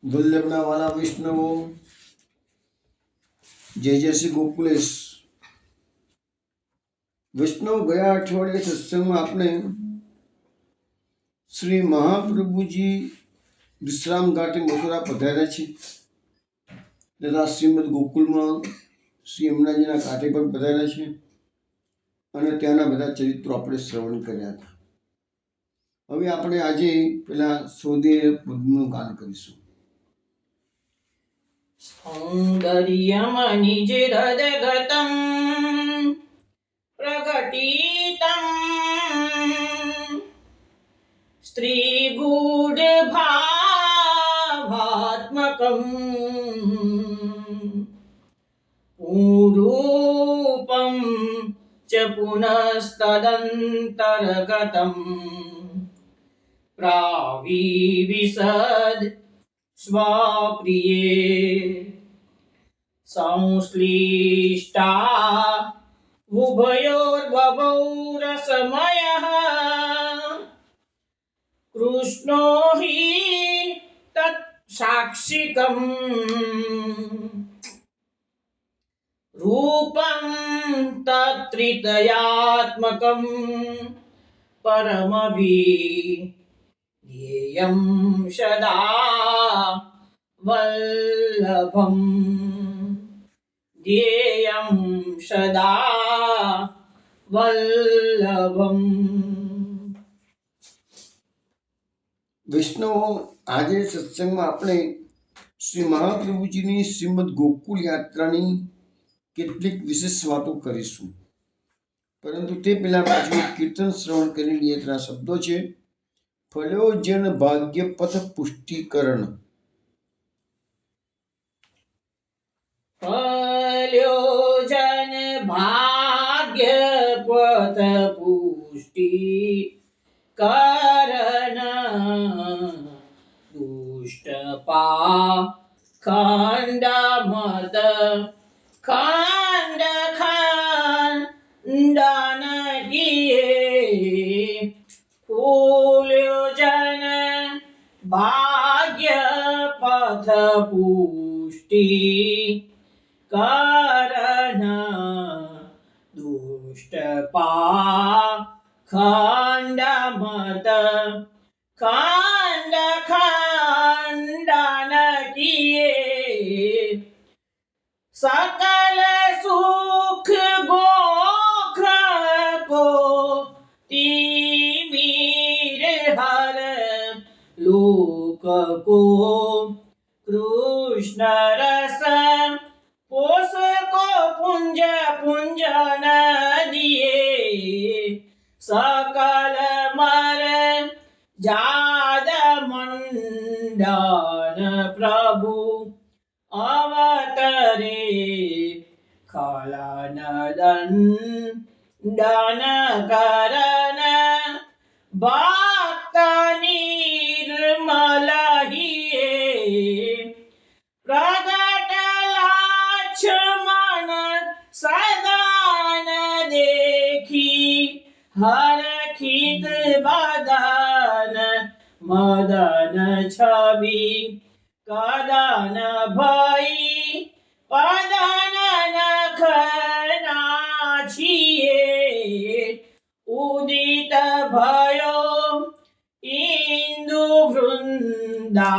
વલ્લભના વાલા વૈષ્ણવો, જય જય શ્રી ગોકુલેશ. વૈષ્ણવ, ગયા અઠવાડિયે સત્સંગમાં આપણે શ્રી મહાપ્રભુજી વિશ્રામ ઘાટે મથુરા પધાર્યા છે તથા શ્રીમદ ગોકુલમાં શ્રી યમુનાજીના ઘાટે પણ પધાર્યા છે અને ત્યાંના બધા ચરિત્રો આપણે શ્રવણ કર્યા હતા. હવે આપણે આજે પેલા સોદેય પદનું ગાન કરીશું. સૌંદર્યમનિજરદગतं પ્રકટિतं સ્ત્રીગૂઢભાવાત્મકં પૂરૂપં ચ પુનસ્તદંતર્ગतं પ્રાવિવિશદ स्वप्रिये संश्लिष्टा उभयोर्बभौ रसमयः कृष्णो हि तत् साक्षिकम् रूपं तत्त्रितयात्मकं परमभिधेयं सदा वल्लभं ध्येयं सदा वल्लभं. વૈષ્ણવો, આજે સત્સંગમાં આપણે શ્રી મહાપ્રભુજીની શ્રીમદ ગોકુલ યાત્રાની કેટલીક વિશેષ વાતો કરીશું, પરંતુ તે પહેલા પાછું એક કીર્તન શ્રવણ કરી લઈએ. તેના શબ્દો છે: ફલ્યો જન ભાગ્ય પથ પુષ્ટિકરણ. ફલ્યો જન ભાગ્ય પથ પુષ્ટિકરણ દુષ્ટ પાખંડ મત ખંડ ખંડન કિયે. ફૂલ્યો જન ભાગ્ય પથ પુષ્ટિકરણ દુષ્ટ પાખંડ મત ખંડ ખંડન કિયે. सकल सुख गोख को तिमिर हर लोक को कृष्ण रस पोष को पुंज पुंजन दिए. सकल मर जाद मंडन प्रभु अवतरे खलन दंडन करन भक्त निर्मल हिये. प्रगट लक्ष्मण सदन देखी हरखित बदन मदन छवि कदन भई पदन नखना छिए. उदित भयो इंदु वृंदा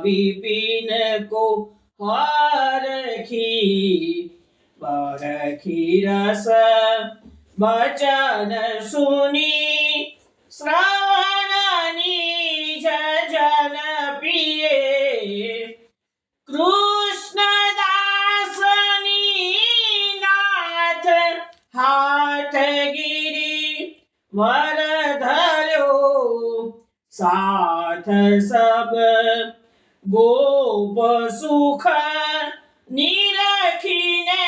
विपिन को हरखी बरखी रस वचन सुनी श्रवणनी जन प्रिय. कृष्णदासनी नाथ हाथ गिरी वर धर्यो साथ सब गोप सुख निरखिने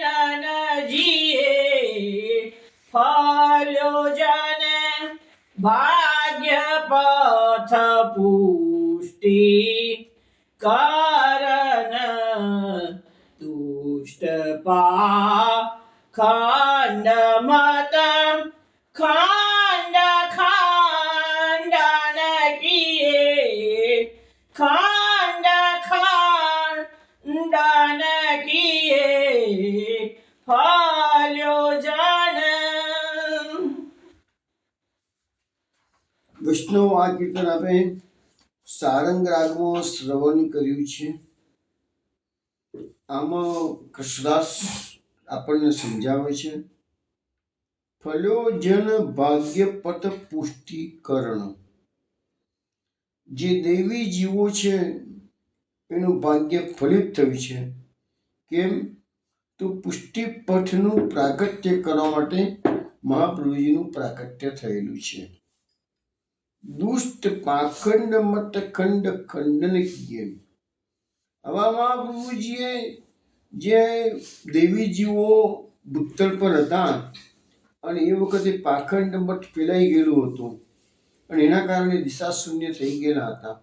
नन जिए. फल्यो जन भाग्य पथ पुष्टि कारण दुष्ट पाखंड मत खंड खंडन किए. खंड खंडन किए फल्यो जन। વૈષ્ણવ આ કીર્તન આપણે સારંગ રાગમાં શ્રવણ કર્યું છે. આમાં કૃષ્ણદાસ આપણને સમજાવે છે, ફલ્યો જન ભાગ્ય પત પુષ્ટિકરણ. જે દેવી જીવો છે એનું ભાગ્ય ફલિત થયું છે. કેમ? તો પુષ્ટિ પથનું પ્રાગટ્ય કરવા માટે મહાપ્રભુજીનું પ્રાગટ્ય થયેલું છે. દુષ્ટ પાખંડ મત ખંડ ખંડન કિએ. આવા મહાપ્રભુજીએ જે દેવી જીવો ભૂતલ પર હતા અને એ વખતે પાખંડ મત ફેલાઈ ગયેલું હતું અને એના કારણે દિશા શૂન્ય થઈ ગયેલા હતા.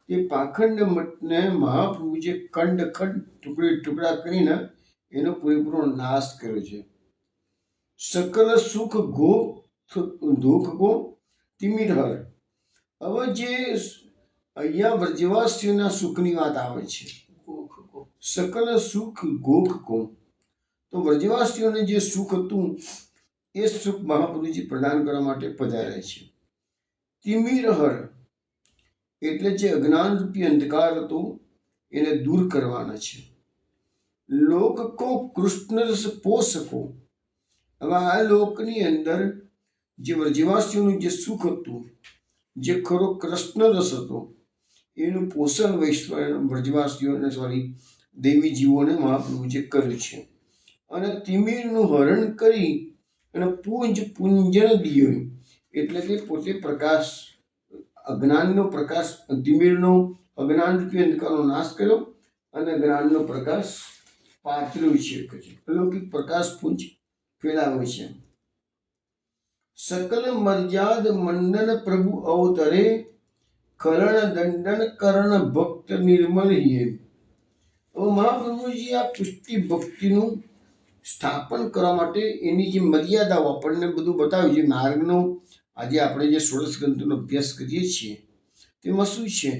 તે પાખંડ મતને મહાપ્રભુજીએ ખંડ ખંડ ટુકડે ટુકડા કરીને એનો પૂરેપૂરો નાશ કર્યો છે. સકલ સુખ ધોખ ગો તિમિરહર. હવે જે અહીંયા વ્રજવાસીઓના સુખની વાત આવે છે, સકલ સુખ ગોખ કો, તો વ્રજવાસીઓને જે સુખ હતું એ સુખ મહાપ્રભુજી પ્રદાન કરવા માટે પધારે છે. તિમિરહર એટલે જે અજ્ઞાન રૂપી અંધકાર હતો એને દૂર કરવાના છે. લોક કો કૃષ્ણ રસ પોષકો. હવે આ લોકની અંદર જે વ્રજવાસીઓનું જે સુખ હતું, જે ખરો કૃષ્ણ રસ હતો, એનું પોષણ વ્રજવાસીઓને દેવી જીવોને મહાપ્રભુજીએ કર્યું છે. અને તિમિરનું હરણ કરી અને પુંજન દિયો, એટલે કે પોતે પ્રકાશ, અજ્ઞાનનો પ્રકાશ, તિમિરનો અજ્ઞાન રૂપી અંધકારનો નાશ કર્યો અને જ્ઞાનનો પ્રકાશ પાથર્યો છે. અલૌકિક પ્રકાશ પુંજ ફેલાવે છે. સકલ મર્યાદ મંડન પ્રભુ અવતરે કરણ દંડન કરણ ભક્ત નિર્મલ હિએ. મહાપ્રભુજી આ પુષ્ટિ ભક્તિનું સ્થાપન કરવા માટે એની જે મર્યાદાઓ આપણને બધું બતાવ્યું છે. માર્ગનો આજે આપણે જે 16 ગ્રંથોનો અભ્યાસ કરીએ છીએ તેમાં શું છે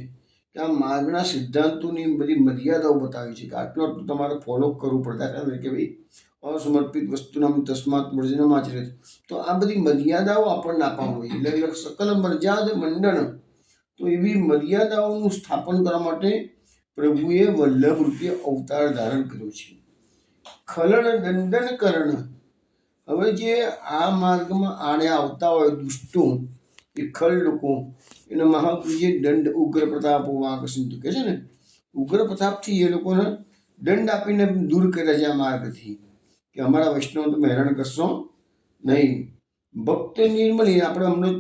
કે આ માર્ગના સિદ્ધાંતોની બધી મર્યાદાઓ બતાવી છે કે આટલું આટલું તમારે ફોલો કરવું પડતા કારણ કે ભાઈ અસમર્પિત વસ્તુનામ તસ્માત વર્જનમ આચરેત. તો આ બધી મર્યાદાઓ આપણને આપવામાં આવી એટલે સકલ મર્યાદ મંડન. તો એવી મર્યાદાઓનું સ્થાપન કરવા માટે પ્રભુએ વલ્લભ રૂપે અવતાર ધારણ કર્યો છે. ખલન દંડન કરણ. હવે જે આ માર્ગમાં આને આવતા હોય દુષ્ટો, એ ખલ લોકો, એને મહાપ્રભુજીએ દંડ ઉગ્ર પ્રતાપ વાંકસિંધુ કહે છે ને, ઉગ્ર પ્રતાપથી એ લોકોને દંડ આપીને દૂર કર્યા છે આ માર્ગથી કે અમારા વૈષ્ણવ તમે હેરાન કરશો નહીં. ભક્ત નિર્મલ. આપણે હમણાં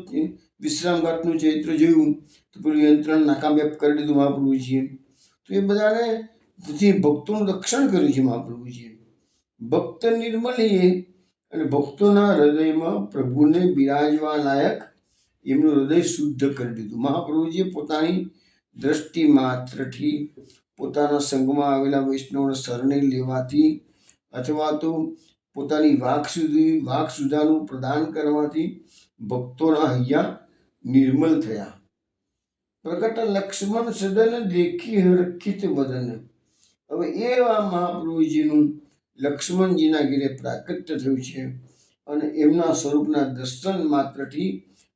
વિશ્રામ ઘાટનું ચરિત્ર જોયું તો પેલું યંત્રણ નાકામયાબ કરી દીધું મહાપ્રભુજીએ. તો એ બધાને ભક્તોનું રક્ષણ કર્યું છે મહાપ્રભુજીએ. ભક્ત નિર્મલ અને ભક્તોના હૃદયમાં પ્રભુને બિરાજવા લાયક એમનું હૃદય શુદ્ધ કરી દીધું. મહાપ્રભુજીએ પોતાની દ્રષ્ટિ માત્રથી, પોતાના સંઘમાં આવેલા વૈષ્ણવને શરણે લેવાથી, અથવા તો પોતાની વાક સુધાનું પ્રદાન કરવાથી ભક્તોના હૈયા નિર્મલ થયા. પ્રગટ લક્ષ્મણ સદન દેખી હરખિત વદન. હવે એવા મહાપ્રભુજીનું લક્ષ્મણજીના ઘેરે પ્રાગટ્ય થયું છે અને એમના સ્વરૂપના દર્શન માત્રથી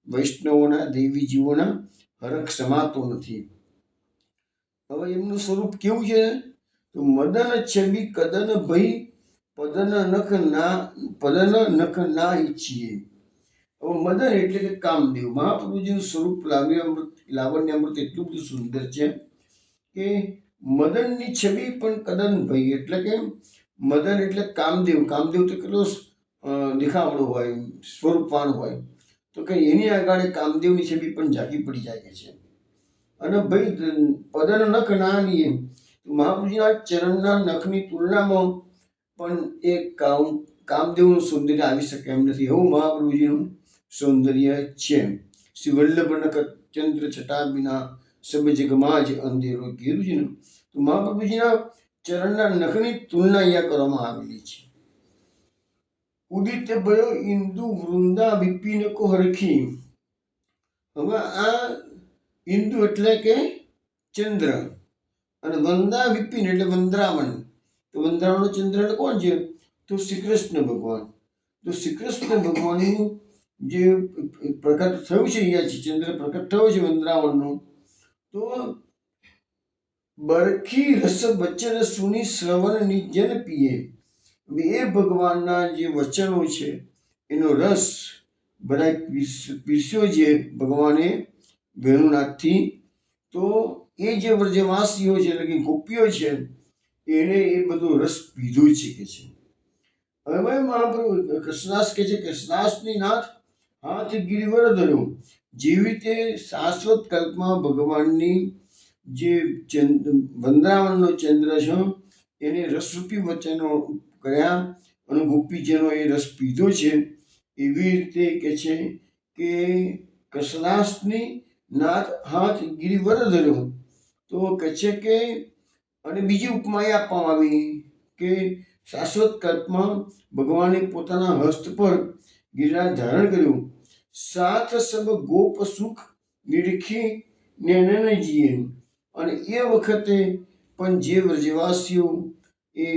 વૈષ્ણવોના, દેવી જીવોના હરખ સમાતો નથી. હવે એમનું સ્વરૂપ કેવું છે? તો મદન છબી કદન ભઈ પદન નખ ના ઈચ્છીએ. હવે મદન એટલે કે કામદેવ. મહાપ્રભુજીનું સ્વરૂપ લાવણ્યામૃત એટલું બધું સુંદર છે કે મદનની છબી પણ કદન ભઈ, એટલે કે મદન એટલે કામદેવ. કામદેવ તો કેટલો દેખાવડો હોય, સ્વરૂપવાન હોય, તો કે એની આગળ કામદેવની છબી પણ ઝાંકી પડી જાય છે. અને ભાઈ પદન નખ ના લીએ, મહાપ્રભુજીના ચરણના નખની તુલનામાં પણ એ કામદેવનું સૌંદર્ય આવી શકે એમ નથી. એવું મહાપ્રભુજીનું સૌંદર્ય છે. શ્રી વલ્લભ નખ ચંદ્ર છટા બિના સબ જગમાં જ અંધેરો કીધું છે ને, તો મહાપ્રભુજીના ચરણના નખની તુલના અહીંયા કરવામાં આવેલી છે. ઉદિત ભયો ઇન્દુ વૃંદા વિપિન કો હરખી. હવે આ ઇન્દુ એટલે કે ચંદ્ર, અને વંદા વિપિન એટલે વંદરાવન. તો વંદરાવનનો ચંદ્ર એટલે કોણ છે? તો શ્રી કૃષ્ણ ભગવાન. તો શ્રી કૃષ્ણ ભગવાનનું જે પ્રકટ થયું છે અહીંયા ચંદ્ર પ્રકટ થયો છે વંદરાવનનો, તો બરખી રસ વચન સુની શ્રવણ નિજન પીએ. એ ભગવાનના જે વચનો છે એનો રસ બધા પીસ્યો છે ભગવાને વેણુનાથથી. તો એ જે વ્રજવાસીઓ છે એટલે કે ગોપીઓ છે એને એ બધો રસ પીધો છે કે છે. હવે મહાપ્રભુ કૃષ્ણાસ કે છે, કૃષ્ણાસની નાથ હાથ ગિરિવર ધર્યો. જેવી રીતે શાશ્વત કલ્પમાં ભગવાનની જે વંદરાવનનો ચંદ્ર છે એને રસરૂપી વચનો કર્યા અને ગોપીજનો એ રસ પીધો છે. એવી રીતે કે છે કે કૃષ્ણાસની નાથ હાથ ગિરિવર ધર્યો. તો કહે છે કે, અને બીજી ઉપમા એ આપવામાં આવી કે શાશ્વત કલ્પમાં ભગવાને પોતાના હસ્ત પર ગિરિરાજ ધારણ કર્યું. સાથ સબ ગોપ સુખ નિરીખી નેનનજીએ. અને એ વખતે પણ જે વ્રજવાસીઓ એ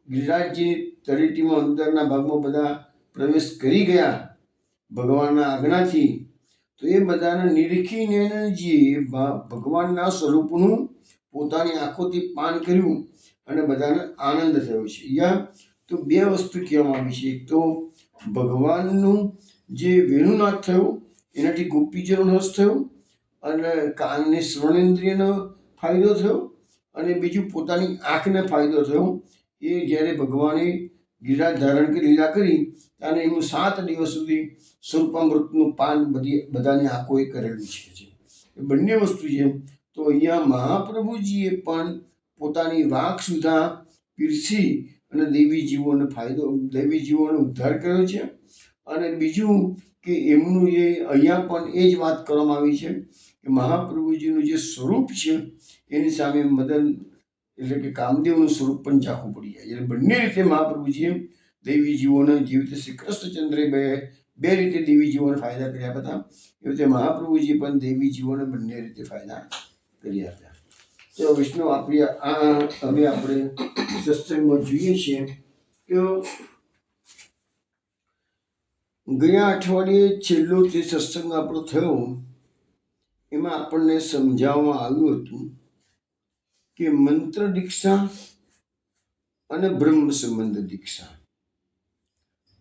ગિરિરાજજીની તળેટીમાં અંદરના ભાગમાં બધા પ્રવેશ કરી ગયા ભગવાનના આજ્ઞાથી, તો એ બધાને નિરીખી નેનનજીએ ભગવાનના સ્વરૂપનું પોતાની આંખોથી પાન કર્યું અને બધાને આનંદ થયો છે. અહીંયા તો બે વસ્તુ કહેવામાં આવી છે. એક તો ભગવાનનું જે વેણુનાથ થયું એનાથી ગોપીજનનો રસ થયો અને કાનને શ્રવણેન્દ્રિયનો ફાયદો થયો, અને બીજું પોતાની આંખને ફાયદો થયો. એ જ્યારે ભગવાને ગિરિરાજ ધારણ કરી લીલા કરી ત્યારે એનું 7 દિવસ સુધી સ્વરૂપામૃતનું પાન બધાની આંખોએ કરેલું છે. એ બંને વસ્તુ છે. તો અહીંયા મહાપ્રભુજીએ પણ પોતાની વાક સુધા પીરસી અને દૈવી જીવોનો ઉદ્ધાર કર્યો છે. અને બીજું કે એમનું જે અહીંયા પણ એ જ વાત કરવામાં આવી છે કે મહાપ્રભુજીનું જે સ્વરૂપ છે એની સામે મદન એટલે કે કામદેવનું સ્વરૂપ પણ ઝાંખું પડી જાય. એટલે બંને રીતે મહાપ્રભુજીએ દૈવી જીવોને, જેવી રીતે શ્રી કૃષ્ણચંદ્રે બે રીતે દેવી જીવોને ફાયદા કર્યા હતા, એવી રીતે મહાપ્રભુજી પણ દેવી જીવોને બંને રીતે ફાયદા કર્યા હતા. તો વિષ્ણુ હવે આપણે સત્સંગમાં જોઈએ છીએ કે ગયા અઠવાડિયે છેલ્લો જે સત્સંગ આપણો થયો એમાં આપણને સમજાવવામાં આવ્યું હતું કે મંત્ર દીક્ષા અને બ્રહ્મ સંબંધ દીક્ષા.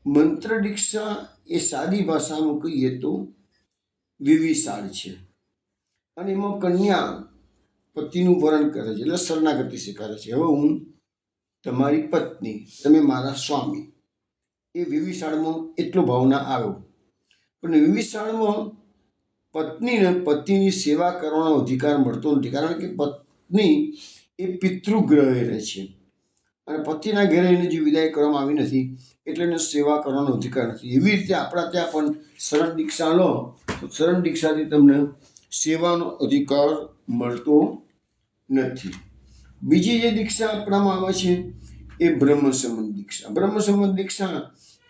મંત્ર દીક્ષા એ સાદી ભાષામાં કહીએ તો વિવિસાળ છે, અને એમાં કન્યા પતિનું વરણ કરે છે એટલે શરણાગતિ સ્વીકારે છે. હવે હું તમારી પત્ની, તમે મારા સ્વામી. એ વિવિસાળમાં એટલો ભાવના આવ્યો. પણ વિવિસાળમાં પત્નીને પતિની સેવા કરવાનો અધિકાર મળતો નથી, કારણ કે પત્ની એ પિતૃગ્રહે રહે છે અને પતિના ઘરે એને જે વિદાય કરવામાં આવી નથી એટલે એને સેવા કરવાનો અધિકાર નથી. એવી રીતે આપણા ત્યાં પણ શરણ દીક્ષા લો તો શરણ દીક્ષાથી તમને સેવાનો અધિકાર મળતો નથી. બીજી જે દીક્ષા આપણામાં આવે છે એ બ્રહ્મ સંબંધ દીક્ષા. બ્રહ્મ સંબંધ દીક્ષા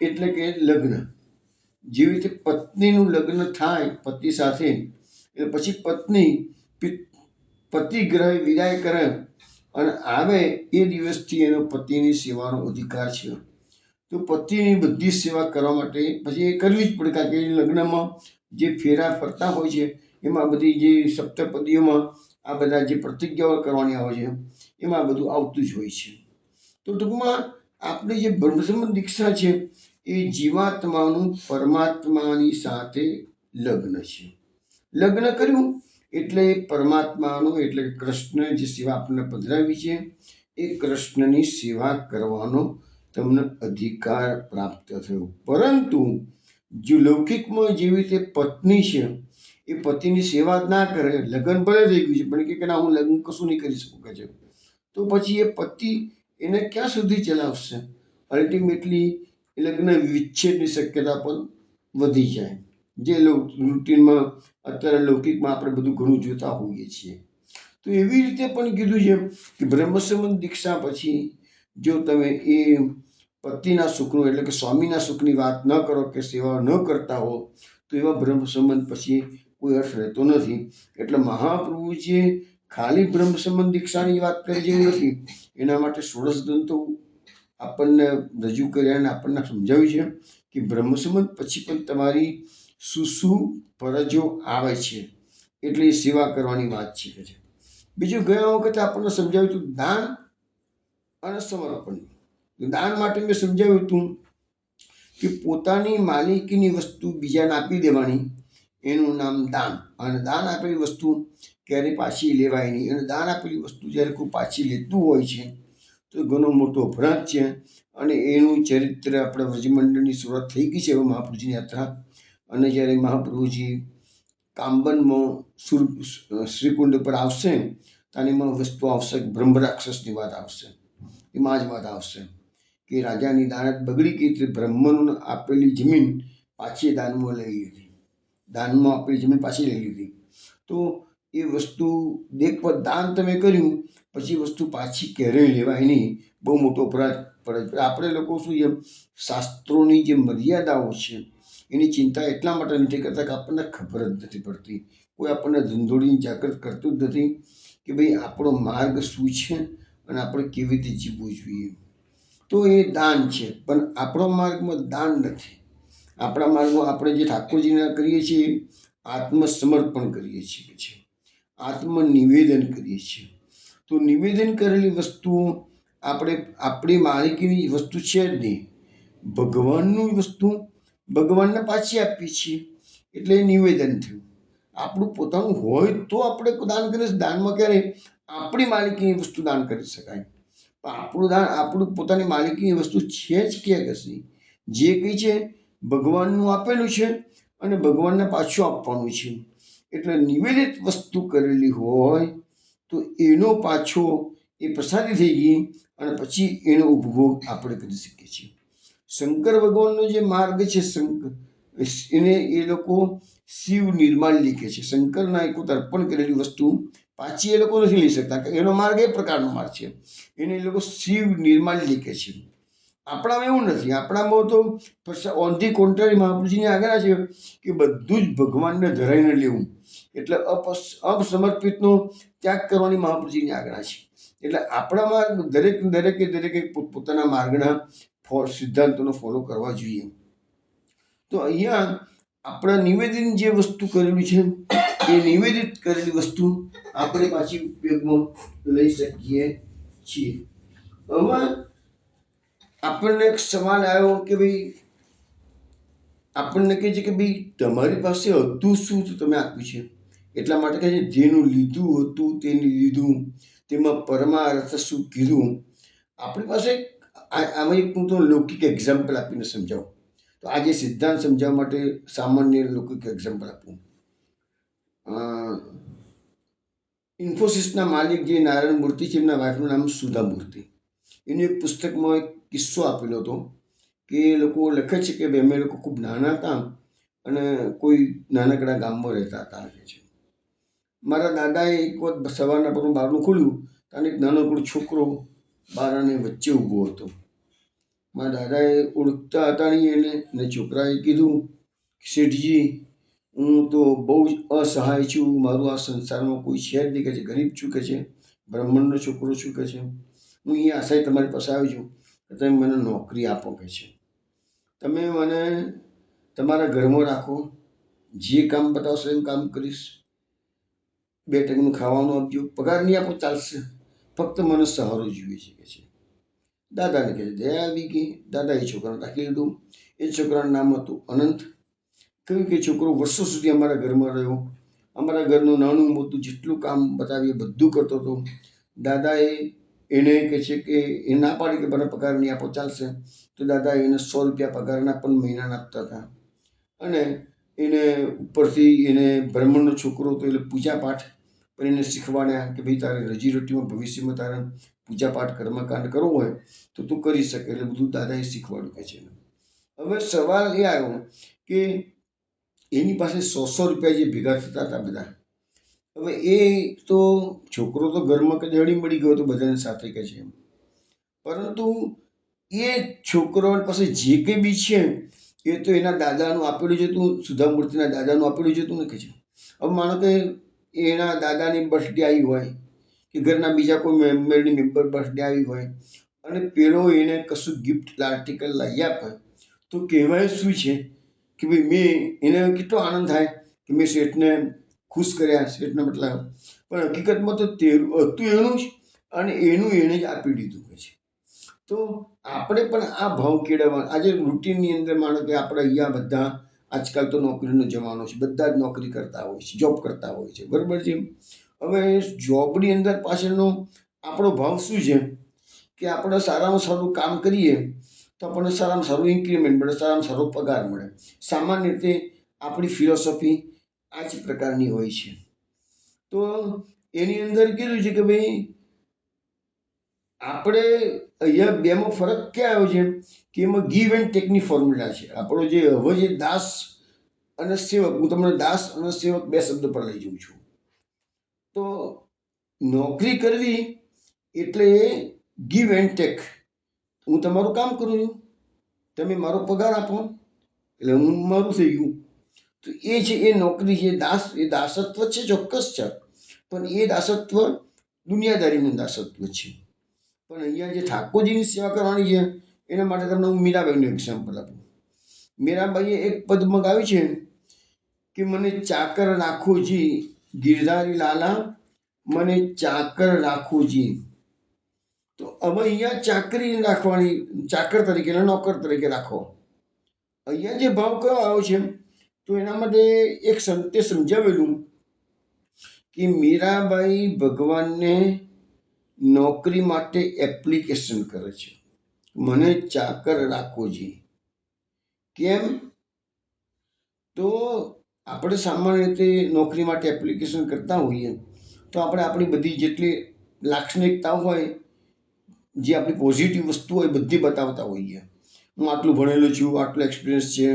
એટલે કે લગ્ન. જેવી રીતે પત્નીનું લગ્ન થાય પતિ સાથે એટલે પછી પત્ની પતિગ્રહે વિદાય કરે અને આવે એ દિવસથી એનો પતિની સેવાનો અધિકાર છે. તો પતિની બધી સેવા કરવા માટે પછી એ કરવી જ પડે, કારણ કે લગ્નમાં જે ફેરા ફરતા હોય છે એમાં બધી જે સપ્તપદીઓમાં આ બધા જે પ્રતિજ્ઞાઓ કરવાની આવે છે એમાં બધું આવતું જ હોય છે. તો ટૂંકમાં આપણી જે બ્રહ્મસંબંધ દીક્ષા છે એ જીવાત્માનું પરમાત્માની સાથે લગ્ન છે. લગ્ન કર્યું એટલે પરમાત્માનું એટલે કૃષ્ણ જે સેવા આપણને પધરાવી છે એ કૃષ્ણની સેવા કરવાનો તમને અધિકાર પ્રાપ્ત થયો. પરંતુ જો લૌકિકમાં જેવી રીતે પત્ની છે એ પતિની સેવા જ ના કરે, લગ્ન ભલે થઈ ગયું છે પણ કે ના હું લગ્ન કશું નહીં કરી શકું કે છે, તો પછી એ પતિ એને ક્યાં સુધી ચલાવશે? અલ્ટિમેટલી લગ્ન વિચ્છેદની શક્યતા પણ વધી જાય, જે રૂટીનમાં અત્યારે લૌકિકમાં આપણે બધું ઘણું જોતા હોઈએ છીએ. તો એવી રીતે પણ કીધું છે કે બ્રહ્મસંબંધ દીક્ષા પછી જો તમે એ પતિના સુખનું એટલે કે સ્વામીના સુખની વાત ન કરો કે સેવા ન કરતા હો તો એવા બ્રહ્મ સંબંધ પછી કોઈ અર્થ રહેતો નથી. એટલે મહાપ્રભુજીએ ખાલી બ્રહ્મ સંબંધ દીક્ષાની વાત કરી જેવી નથી. એના માટે ષોડશ ગ્રંથો આપણને રજૂ કર્યા અને આપણને સમજાવ્યું છે કે બ્રહ્મ સંબંધ પછી પણ તમારી શું શું ફરજો આવે છે, એટલે એ સેવા કરવાની વાત છે કે છે. બીજું ગયા વખતે આપણને સમજાવ્યું હતું દાન અને સમર્પણ. દાન માટે મેં સમજાવ્યું હતું કે પોતાની માલિકીની વસ્તુ બીજાને આપી દેવાની, એનું નામ દાન. અને દાન આપેલી વસ્તુ ક્યારેય પાછી લેવાય નહીં. અને દાન આપેલી વસ્તુ જ્યારે કોઈ પાછી લેતું હોય છે તો ઘણો મોટો અપરાધ છે. અને એનું ચરિત્ર આપણે વ્રજમંડળની શરૂઆત થઈ ગઈ છે હવે મહાપ્રભુજીની યાત્રા. અને જ્યારે મહાપ્રભુજી કાંબનમાં શ્રીકુંડ પર આવશે ત્યારે એમાં વસ્તુ આવશે, બ્રહ્મ રાક્ષસની વાત આવશે. એમાં જ વાત આવશે કે રાજાની દાનત બગડી ગઈ એટલે બ્રહ્મનું આપેલી જમીન પાછી દાનમાં લઈ લીધી, દાનમાં આપેલી જમીન પાછી લઈ લીધી. તો એ વસ્તુ દેખવા દાન તમે કર્યું પછી વસ્તુ પાછી ક્યારેય લેવાય નહીં, બહુ મોટો અપરાધ પડે. આપણે લોકો શું છે, શાસ્ત્રોની જે મર્યાદાઓ છે એની ચિંતા એટલા માટે નથી કરતા કે આપણને ખબર જ નથી પડતી. કોઈ આપણને ધંધોડીને જાગૃત કરતું જ નથી કે ભાઈ આપણો માર્ગ શું છે અને આપણે કેવી રીતે જીવવું જોઈએ. તો એ દાન છે, પણ આપણો માર્ગમાં દાન નથી. આપણા માર્ગમાં આપણે જે ઠાકોરજીના કરીએ છીએ આત્મસમર્પણ કરીએ છીએ, આત્મનિવેદન કરીએ છીએ. તો નિવેદન કરેલી વસ્તુઓ આપણે આપણી માલિકીની વસ્તુ છે જ નહીં, ભગવાનની વસ્તુ ભગવાનને પાછી આપીએ છીએ એટલે એ નિવેદન થયું. આપણું પોતાનું હોય તો આપણે દાન કરીએ. દાનમાં ક્યારે આપણી માલિકીની વસ્તુ દાન કરી શકાય, પણ આપણું દાન આપણું પોતાની માલિકીની વસ્તુ છે જ ક્યાં કશી. જે કંઈ છે ભગવાનનું આપેલું છે અને ભગવાનને પાછું આપવાનું છે. એટલે નિવેદિત વસ્તુ કરેલી હોય તો એનો પાછો એ પ્રસાદી થઈ ગઈ અને પછી એનો ઉપભોગ આપણે કરી શકીએ છીએ. શંકર ભગવાનનો જે માર્ગ છે એને એ લોકો શિવ નિર્માલ્ય કહે છે. શંકરના એક અર્પણ કરેલી વસ્તુ પાછી એ લોકો નથી લઈ શકતા, એનો માર્ગ એ પ્રકારનો માર્ગ છે, એને એ લોકો શિવ નિર્માલ્ય કહે છે. આપણામાં એવું નથી. આપણામાં તો ઓન ધી કોન્ટ્રારી મહાપ્રભુજીની આજ્ઞા છે કે બધું જ ભગવાનને ધરાઈને લેવું, એટલે અપસમર્પિતનો ત્યાગ કરવાની મહાપ્રભુજીની આજ્ઞા છે. એટલે આપણામાં દરેકે પોતપોતાના માર્ગના સિદ્ધાંતોનો ફોલો કરવા જોઈએ. તો અહીંયા આપણા નિવેદન જે વસ્તુ કરેલી છે એ નિવેદિત કરેલી વસ્તુ આપણે પાછી ઉપયોગમાં લઈ શકીએ છીએ. હવે આપણને એક સવાલ આવ્યો કે ભાઈ આપણને કહે છે કે ભાઈ તમારી પાસે હતું શું તો તમે આપ્યું છે, એટલા માટે કહે છે જેનું લીધું હતું તેને લીધું, તેમાં પરમાર્થ શું કીધું. આપણી પાસે આમાં એક હું તો લૌકિક એક્ઝામ્પલ આપીને સમજાવું. તો આજે સિદ્ધાંત સમજાવવા માટે સામાન્ય લૌકિક એક્ઝામ્પલ આપું. ઇન્ફોસિસના માલિક જે નારાયણ મૂર્તિ છે એમના વાઇફનું નામ સુધા મૂર્તિ. એનું એક પુસ્તકમાં એક કિસ્સો આપેલો હતો કે એ લોકો લખે છે કે અમે લોકો ખૂબ નાના હતા અને કોઈ નાનકડા ગામમાં રહેતા હતા. કે છે મારા દાદાએ એક વખત સવારના પર બારણું ખોલ્યું અને એક નાનકડો છોકરો બારણે વચ્ચે ઊભો હતો. મારા દાદાએ ઓળખતા હતા નહીં એને, ને છોકરાએ કીધું શેઠજી હું તો બહુ જ અસહાય છું, મારું આ સંસારમાં કોઈ છે જ નહીં કે છે, ગરીબ છું કે છે, બ્રાહ્મણનો છોકરો છું કે છે, હું અહીંયા આશાએ તમારી પાસે આવી છું કે તમે મને નોકરી આપો કે છે, તમે મને તમારા ઘરમાં રાખો, જે કામ બતાવશો એમ કામ કરીશ, 2 ટાઈમનું ખાવાનું આપજો, પગાર નહીં આપો ચાલશે, ફક્ત મને સહારો જોઈએ છે કે છે. દાદાને કહે છે દયા આવી ગઈ. દાદાએ છોકરાને રાખી લીધું. એ છોકરાનું નામ હતું અનંત. કહ્યું કે છોકરો વર્ષો સુધી અમારા ઘરમાં રહ્યો, અમારા ઘરનું નાનું મોટું જેટલું કામ બતાવીએ બધું કરતો હતો. દાદાએ એને કહે છે કે એ ના પાડી કે મને પગાર નહીં આપો ચાલશે, તો દાદાએ એને 100 રૂપિયા પગારના પણ મહિનાના આપતા હતા. અને એને ઉપરથી એને બ્રાહ્મણનો છોકરો તો એટલે પૂજાપાઠ પણ એને શીખવાડ્યા કે ભાઈ તારે રોજીરોટીમાં ભવિષ્યમાં તારે પૂજાપાઠ કર્મકાંડ કરવો હોય તો તું કરી શકે, એટલે બધું દાદાએ શીખવાડ્યું કે છે. હવે સવાલ એ આવ્યો કે એની પાસે 100 રૂપિયા જે ભેગા થતા હતા બધા, હવે એ તો છોકરો તો ઘરમાં કે હળી મળી ગયો હતો બધાને સાથે કે છે, પરંતુ એ છોકરો પાસે જે કંઈ બી છે એ તો એના દાદાનું આપેલું જ હતું, સુધામૂર્તિના દાદાનું આપેલું જ હતું ને કે છે. હવે માનો કે એના દાદાની બર્થડે આવી હોય કે ઘરના બીજા કોઈ મેમ્બરની બર્થડે આવી હોય અને પેલો એને કશું ગિફ્ટ આર્ટિકલ લઈ આપે તો કહેવાય શું છે કે ભાઈ મેં એને કેટલો આનંદ થાય કે મેં શેઠને ખુશ કર્યા, શેઠને મતલબ. પણ હકીકતમાં તો તે હતું એનું જ અને એનું એને જ આપી દીધું હોય છે. તો આપણે પણ આ ભાવ કેળવવા, આજે રૂટીનની અંદર માનો કે આપણે અહીંયા બધા આજકાલ તો નોકરીનો જમાનો છે, બધા જ નોકરી કરતા હોય છે, જોબ કરતા હોય છે, બરાબર છે. હવે જોબની અંદર પાછળનો આપણો ભાવ શું છે કે આપણે સારામાં સારું કામ કરીએ તો આપણને સારામાં સારું ઇન્ક્રીમેન્ટ મળે, સારામાં સારો પગાર મળે. સામાન્ય રીતે આપણી ફિલોસોફી આ જ પ્રકારની હોય છે. તો એની અંદર કીધું છે કે ભાઈ આપણે અહીંયા બેમાં ફરક ક્યાં આવ્યો છે કે એમાં ગીવ એન્ડ ટેકની ફોર્મ્યુલા છે. આપણો જે હવે જે દાસ અને સેવક, હું તમને દાસ અને સેવક બે શબ્દ પર લઈ જઉં છું. તો નોકરી કરવી એટલે ગીવ એન્ડ ટેક. હું તમારું કામ કરું છું, તમે મારો પગાર આપો એટલે હું મારું થઈ ગયું. તો એ છે એ નોકરી છે. એ દાસત્વ છે, ચોક્કસ છે, પણ એ દાસત્વ દુનિયાદારીનું દાસત્વ છે. પણ અહીંયા જે ઠાકોરજીની સેવા કરવાની છે એના માટે તમને હું મીરાબાઈનું એક્ઝામ્પલ આપું. મીરાબાઈએ એક પદમાં ગાયું છે કે મને ચાકર રાખોજી ગિરધારી લાલા, મને ચાકર રાખોજી. તો હવે અહીંયા ચાકરી રાખવાની, ચાકર તરીકે, નોકર તરીકે રાખો. અહીંયા જે ભાવ કયો આવ્યો છે તો એના માટે એક સંતે સમજાવેલું કે મીરાબાઈ ભગવાનને નોકરી માટે એપ્લિકેશન કરે છે, મને ચાકર રાખોજી. કેમ? તો આપણે સામાન્ય રીતે નોકરી માટે એપ્લિકેશન કરતા હોઈએ તો આપણે આપણી બધી જેટલી લાક્ષણિકતાઓ હોય, જે આપણી પોઝિટિવ વસ્તુ હોય, બધી બતાવતા હોઈએ. હું આટલું ભણેલો છું, આટલો એક્સપિરિયન્સ છે,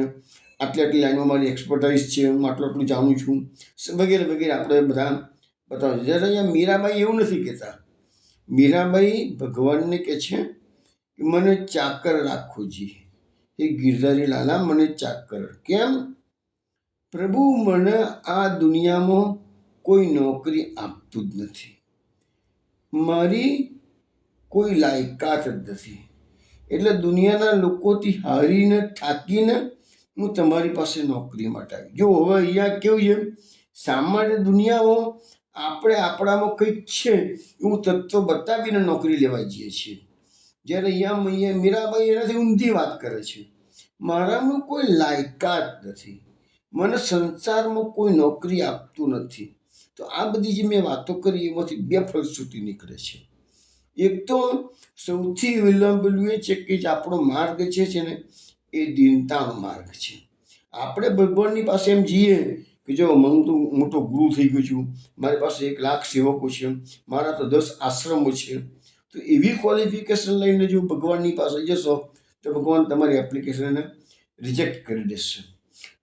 આટલી લાઈનમાં મારી એક્સપર્ટાઇઝ છે, હું આટલું જાણું છું, વગેરે વગેરે આપણે બધા બતાવે છે. જ્યારે અહીંયા મીરાબાઈ એવું નથી કહેતા. મીરાબાઈ ભગવાનને કહે છે કે મને ચાકર રાખોજી, એ ગિરધારી લાલા મને ચાકર. કેમ? પ્રભુ મને આ દુનિયામાં કોઈ નોકરી આપતું જ નથી, મારી કોઈ લાયકાત જ નથી, એટલે દુનિયાના લોકોથી હારીને થાકીને હું તમારી પાસે નોકરી માટે આવી. જો હવે અહીંયા કેવું છે, સામાન્ય દુનિયામાં આપણે આપણામાં કંઈક છે એવું તત્વ બતાવીને નોકરી લેવા જઈએ છીએ. જ્યારે અહીંયા મીરાબાઈ એનાથી ઊંધી વાત કરે છે, મારામાં કોઈ લાયકાત નથી, મને સંસારમાં કોઈ નોકરી આપતું નથી. તો આ બધી જે મેં વાતો કરી એમાંથી બે ફલશ્રુતિ નીકળે છે. એક તો સૌથી વિલંબેલું એ છે કે જે આપણો માર્ગ છે ને એ દીનતાનો માર્ગ છે. આપણે ભગવાનની પાસે એમ જઈએ કે જો હું તો મોટો ગુરુ થઈ ગયો છું, મારી પાસે 1 લાખ સેવકો છે, મારા તો 10 આશ્રમો છે. તો એવી ક્વોલિફિકેશન લઈને જો ભગવાનની પાસે જશો તો ભગવાન તમારી એપ્લિકેશનને રિજેક્ટ કરી દેશે.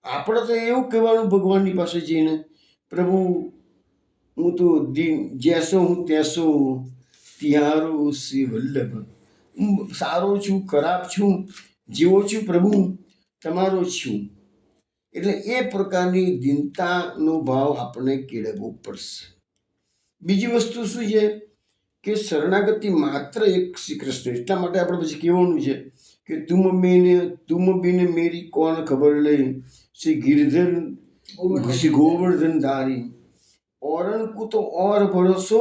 આપણે તો એવું કહેવાનું ભગવાનની પાસે જઈને, પ્રભુ હું તો જેસો હું તેસો તિહારો શ્રી વલ્લભ. હું સારો છું, ખરાબ છું, જેવો છું પ્રભુ તમારો છું. એટલે એ પ્રકારની દીનતાનો ભાવ આપણે કેળવવો પડશે. બીજી વસ્તુ શું છે કે શરણાગતિ માત્ર એક શ્રી કૃષ્ણ. એટલા માટે આપણે પછી કહેવાનું છે કે તુમ બિન મેરી કોણ ખબર લઈ, શ્રી ગિરધર શ્રી ગોવર્ધન ધારી, औरन को तो और भरोસો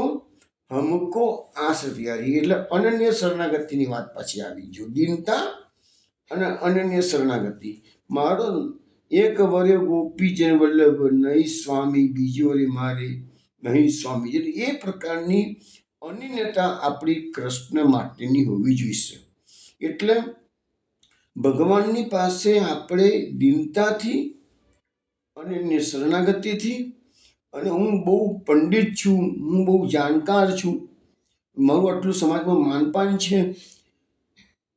हमको आस प्यारी. એટલે અનન્ય શરણાગતિની વાત પાછી આવી. જો દીનતા અને અનન્ય શરણાગતિ. મારો એક વર્ય ગોપીજન વલ્લભ, નહીં સ્વામી બીજો રે મારે, નહીં સ્વામી. એટલે એ પ્રકારની અનન્યતા આપણી કૃષ્ણ માટેની હોવી જોઈએ. એટલે ભગવાનની પાસે આપણે દીનતાથી, અનન્ય શરણાગતિથી, અને હું બહુ પંડિત છું, હું બહુ જાણકાર છું, મારું આટલું સમાજમાં માનપાન છે,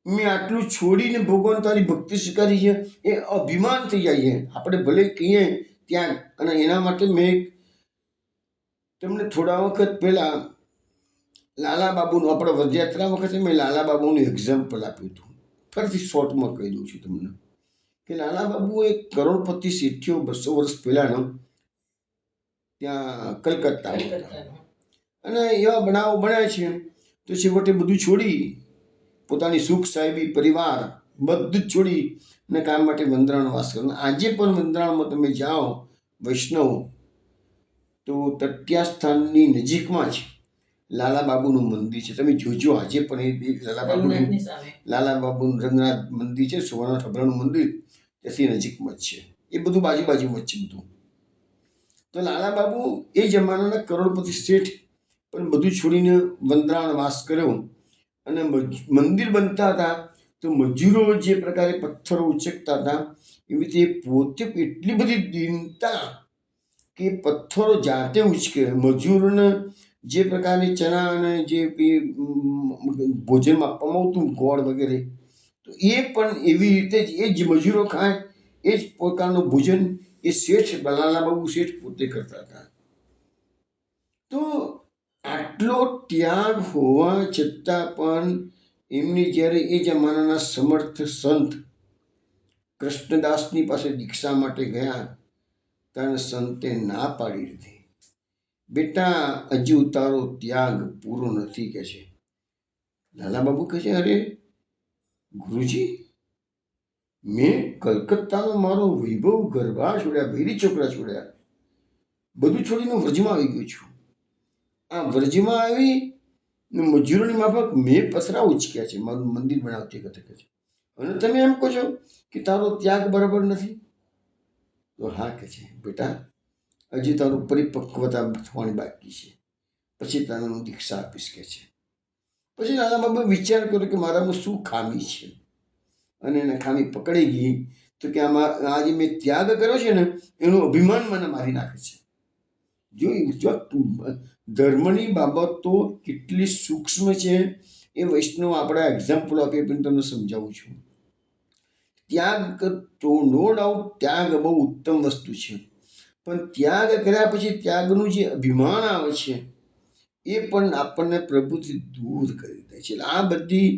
મેં આટલું છોડીને ભગવાન તારી ભક્તિ સ્વીકારી છે, એ અભિમાન થઈ જાય છે. આપણે ભલે કહીએ ત્યાં, અને એના માટે મેં તમને થોડા વખત પહેલાં લાલા બાબુનું, આપણે વધયાત્રા વખતે મેં લાલા બાબુનું એક્ઝામ્પલ આપ્યું હતું. ફરીથી શોર્ટમાં કહી દઉં છું તમને કે લાલા બાબુ એક કરોડપતિ શેઠિયો 200 વર્ષ પહેલાંનો ત્યાં કલકત્તા હતા. અને એવા બનાવો બન્યા છે તો છેવટે બધું છોડી પોતાની સુખ સાહેબી પરિવાર બધું જ છોડી અને કામ માટે વંદરાણવાસ કરો. આજે પણ વંદરાણમાં તમે જાઓ વૈષ્ણવ તો તત્યા સ્થાનની નજીકમાં જ લાલા બાબુનું મંદિર છે. તમે જોજો આજે પણ એ લાલા બાબુનું રંગનાથની સામે. લાલા બાબુનું રંગનાથ મંદિર છે, સુવર્ણ ઠબરાનું મંદિર ત્યાંથી નજીકમાં જ છે. એ બધું બાજુમાં જ છે બધું. તો લાલા બાબુ એ જમાનાના કરોડપતિ શેઠ પણ બધું છોડીને વંદરાણવાસ કર્યો. અને મંદિર બનતા હતા તો મજૂરો જે પ્રકારે પથ્થરો ઉચકતા હતા એવી રીતે પોતે એટલી બધી દીનતા કે પથ્થરો જાતે ઉચકે. મજૂરને જે પ્રકારની ચણા અને જે ભોજનમાં આપવામાં આવતું ગોળ વગેરે, તો એ પણ એવી રીતે જ એ જ મજૂરો ખાય એ જ પ્રકારનું ભોજન એ શેઠ લાલા બાબુ શેઠ પોતે કરતા હતા. તો આટલો ત્યાગ હોવા છતાં પણ એમની જ્યારે એ જમાનાના સમર્થ સંત કૃષ્ણદાસની પાસે દીક્ષા માટે ગયા ત્યારે સંતે ના પાડી દીધી. બેટા હજુ તારો ત્યાગ પૂરો નથી કે છે. લાલા બાબુ કહે છે, અરે ગુરુજી, મેં કલકત્તાનો મારો વૈભવ ગરબા છોડ્યા, ભેરી છોકરા છોડ્યા, બધું છોડીને વ્રજમાં આવી ગયો છું. આ વ્રજમાં આવી મજૂરોની માફક મેં પથરા ઉચક્યા છે મારું મંદિર બનાવતી વખતે છે, અને તમે એમ કહો છો કે તારો ત્યાગ બરાબર નથી. તો હા કે છે, બેટા હજી તારું પરિપક્વતા થવાની બાકી છે, પછી તને હું દીક્ષા આપીશ કે છે. પછી નાના બાબા વિચાર કર્યો કે મારામાં શું ખામી છે, અને એને ખામી પકડી ગઈ તો કે આમાં આ જે મેં ત્યાગ કર્યો છે ને એનું અભિમાન મને મારી નાખે છે. જો ધર્મની બાબતો કેટલી સૂક્ષ્મ છે એ વૈષ્ણવ આપણા એક્ઝામ્પલ આપીએ પણ તમને સમજાવું છું. ત્યાગ તો નો ડાઉટ ત્યાગ બહુ ઉત્તમ વસ્તુ છે, પણ ત્યાગ કર્યા પછી ત્યાગનું જે અભિમાન આવે છે એ પણ આપણને પ્રભુથી દૂર કરી દે છે. આ બધી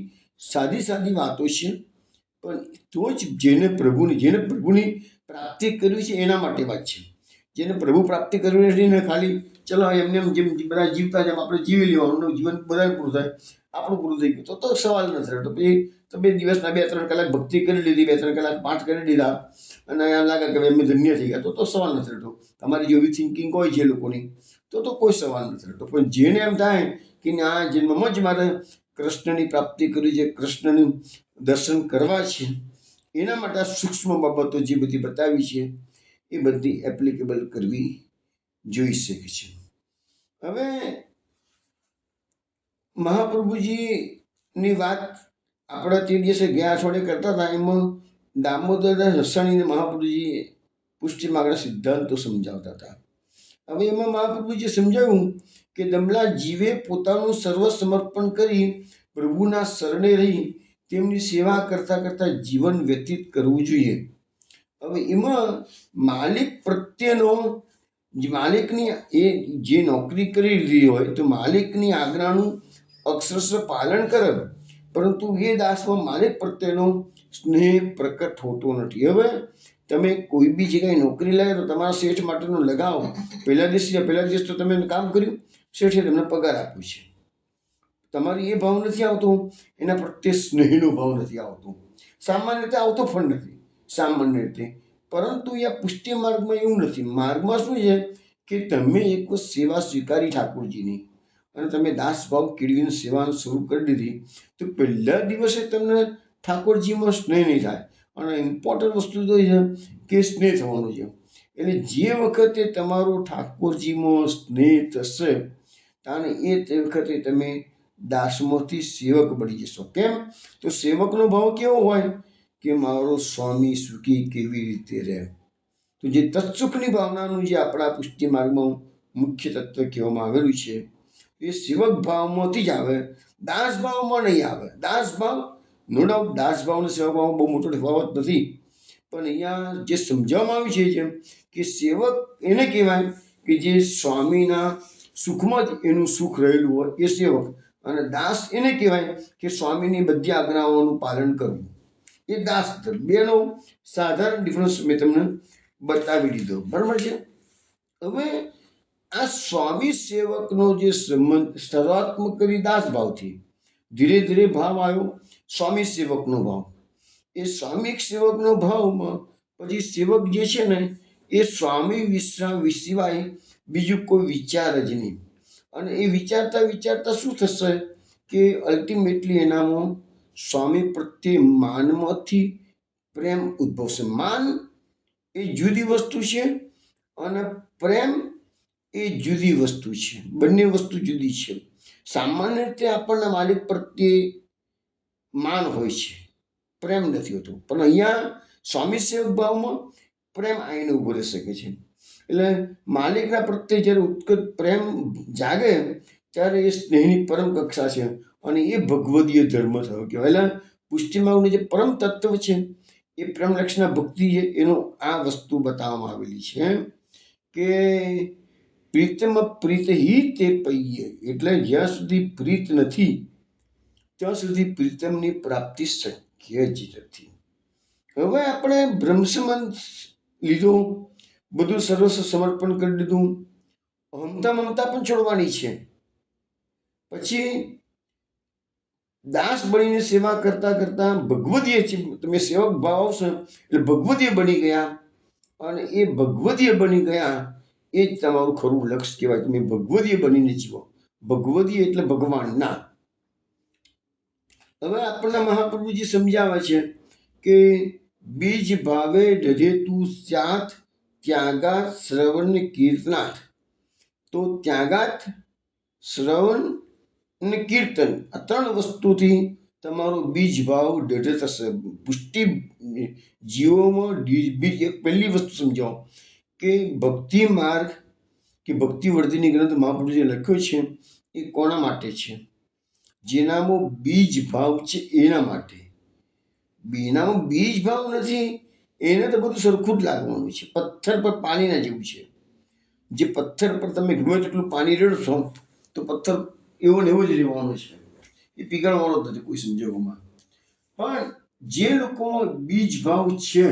સાદી સાદી વાતો છે, પણ તો જ જેને પ્રભુની પ્રાપ્તિ કરવી છે એના માટે વાત છે. જેને પ્રભુ પ્રાપ્તિ કરવી નથી ને ખાલી ચલો એમને એમ જેમ બધા જીવતા જેમ આપણે જીવી લેવાનું, જીવન બધા પૂરું થાય, આપણું પૂરું થઈ ગયું તો સવાલ નથી રહેતો. પછી તો 2 દિવસના 2-3 કલાક ભક્તિ કરી લીધી, 2-3 કલાક પાઠ કરી લીધા અને એમ લાગે કે એમને ધન્ય થઈ ગયા તો સવાલ નથી રહેતો. તમારી જેવી થિંકિંગ હોય છે લોકોની તો કોઈ સવાલ નથી રહેતો. પણ જેને એમ થાય કે આ જન્મમાં જ મારે કૃષ્ણની પ્રાપ્તિ કરવી છે, કૃષ્ણનું દર્શન કરવા છે, એના માટે આ સૂક્ષ્મ બાબતો જે બધી બતાવી છે એ બધી એપ્લિકેબલ કરવી જોઈ શકે છે. હવે મહાપ્રભુજીની વાત આપણા તે દિવસે ગયા અઠવાડિયે કરતા હતા, એમાં દામોદરદાસ રસાણીને મહાપ્રભુજી પુષ્ટિ માર્ગના સિદ્ધાંતો સમજાવતા હતા. હવે એમાં મહાપ્રભુજીએ સમજાવ્યું કે દમલા જીવે પોતાનું સર્વ સમર્પણ કરી પ્રભુના શરણે રહી તેમની સેવા કરતા કરતા જીવન વ્યતીત કરવું જોઈએ. હવે એમાં માલિક પ્રત્યેનો માલિકની એ જે નોકરી કરી લીધી હોય તો માલિકની આજ્ઞાનું અક્ષરશ પાલન કરે, પરંતુ એ દાસમાં માલિક પ્રત્યેનો સ્નેહ પ્રકટ હોતો નથી. હવે તમે કોઈ બી જગ્યાએ નોકરી લાગે તો તમારા શેઠ માટેનો લગાવ પહેલા દિવસ તો તમે કામ કર્યું, શેઠે તમને પગાર આપ્યો છે, તમારી એ ભાવ નથી આવતો, એના પ્રત્યે સ્નેહનો ભાવ નથી આવતો, સામાન્ય રીતે આવતો પણ નથી સામાન્ય રીતે. પરંતુ આ પુષ્ટિ માર્ગમાં એવું નથી. માર્ગમાં શું છે કે તમે એક સેવા સ્વીકારી ઠાકોરજીની અને તમે દાસ ભાવ કેળવીને સેવાનું શરૂ કરી દીધી તો પહેલા દિવસે તમને ઠાકોરજીમાં સ્નેહ નહીં થાય. અને ઇમ્પોર્ટન્ટ વસ્તુ તો છે કે સ્નેહ થવાનું છે. એટલે જે વખતે તમારો ઠાકોરજીમાં સ્નેહ થશે અને તે વખતે તમે દાસમાંથી સેવક બની જશો. કેમ? તો સેવકનો ભાવ કેવો હોય કે મારો સ્વામી સુખી કેવી રીતે રહે. તો જે તત્સુખની ભાવનાનું જે આપણા પુષ્ટિ માર્ગમાં મુખ્ય તત્વ કહેવામાં આવેલું છે એ સેવક ભાવમાંથી જ આવે, દાસ ભાવમાં નહીં આવે. દાસ ભાવ નો ડાઉટ દાસ ભાવ અને સેવક ભાવમાં બહુ મોટો તફાવત નથી, પણ અહીંયા જે સમજાવવામાં આવ્યું છે કે સેવક એને કહેવાય કે જે સ્વામીના સુખમાં જ એનું સુખ રહેલું હોય એ સેવક, અને દાસ એને કહેવાય કે સ્વામીની બધી આજ્ઞાઓનું પાલન કરવું એ દાસ. બેનો સાધારણ ડિફરન્સ મેં તમને બતાવી દીધો, બરાબર છે. હવે આ સ્વામી સેવકનો જે સંબંધ શરૂઆતમાં કરી દાસ ભાવથી ધીરે ધીરે ભાવ આવ્યો સ્વામી સેવકનો ભાવ. એ સ્વામી સેવકનો ભાવમાં પછી સેવક જે છે ને એ સ્વામી વિશ્રામ સિવાય બીજું કોઈ વિચાર જ નહીં. અને એ વિચારતા વિચારતા શું થશે કે અલ્ટિમેટલી એનામાં સ્વામી પ્રત્યે માનમાંથી પ્રેમ ઉદ્ભવશે. માન એ જુદી વસ્તુ છે અને પ્રેમ એ જુદી વસ્તુ છે. બંને વસ્તુ જુદી છે. સામાન્ય રીતે આપણને માલિક પ્રત્યે માન હોય છે, પ્રેમ નથી હોતો. પણ અહીંયા સ્વામી સેવક ભાવમાં પ્રેમ આવીને ઉભો રહી શકે છે. એટલે માલિકના પ્રત્યે જ્યારે ઉત્કટ પ્રેમ જાગે ત્યારે એ સ્નેહની પરમ કક્ષા છે અને એ ભગવદીય ધર્મ થયો કહેવાય. એટલે પુષ્ટિમાર્ગનું જે પરમ તત્વ છે એ પ્રેમ લક્ષણા ભક્તિ છે. એનું આ વસ્તુ બતાવવામાં આવેલી છે કે પ્રીતમ પ્રીત હિ તે પૈયે, એટલે જ્યાં સુધી પ્રીત નથી ત્યાં સુધી પ્રીતમની પ્રાપ્તિ શક્ય જ નથી. હવે આપણે બ્રહ્મસંબંધ લીધો, બધું સર્વસ્વ સમર્પણ કરી દીધું, મમતા મમતા પણ છોડવાની છે. પછી દાસ બનીને સેવા કરતા કરતા ભગવદીય છે. તમે સેવક ભાવ આવશો એટલે ભગવદીય બની ગયા અને એ ભગવદીય બની ગયા એ જ તમારું ખરું લક્ષ્ય કહેવાય. તમે ભગવદીય બનીને જીવો. ભગવદીય એટલે ભગવાન ના. હવે આપણને મહાપ્રભુજી સમજાવે છે કે બીજ ભાવે દધેતું સ્યાત ત્યાગાત શ્રવણ કીર્તનાથ. તો ત્યાગાત, શ્રવણ અને કીર્તન આ ત્રણ વસ્તુથી તમારો બીજ ભાવ દઢ થશે. પુષ્ટિ જીવોમાં બીજ પહેલી વસ્તુ સમજાવો કે ભક્તિ માર્ગ કે ભક્તિ વર્ધિની ગ્રંથ મહાપ્રભુજીએ લખ્યો છે એ કોના માટે છે? જેનામાં બીજ ભાવ છે એના માટે. જેનામાં બીજ ભાવ નથી એને તો બધું સરખું જ લાગવાનું છે. પથ્થર પર પાણીના જેવું છે. જે પથ્થર પર તમે ગમે તેટલું પાણી રેડશો તો પથ્થર એવો ને એવો જ રહેવાનો છે. એ પીગળવાનો જ નથી કોઈ સંજોગોમાં. પણ જે લોકોમાં બીજ ભાવ છે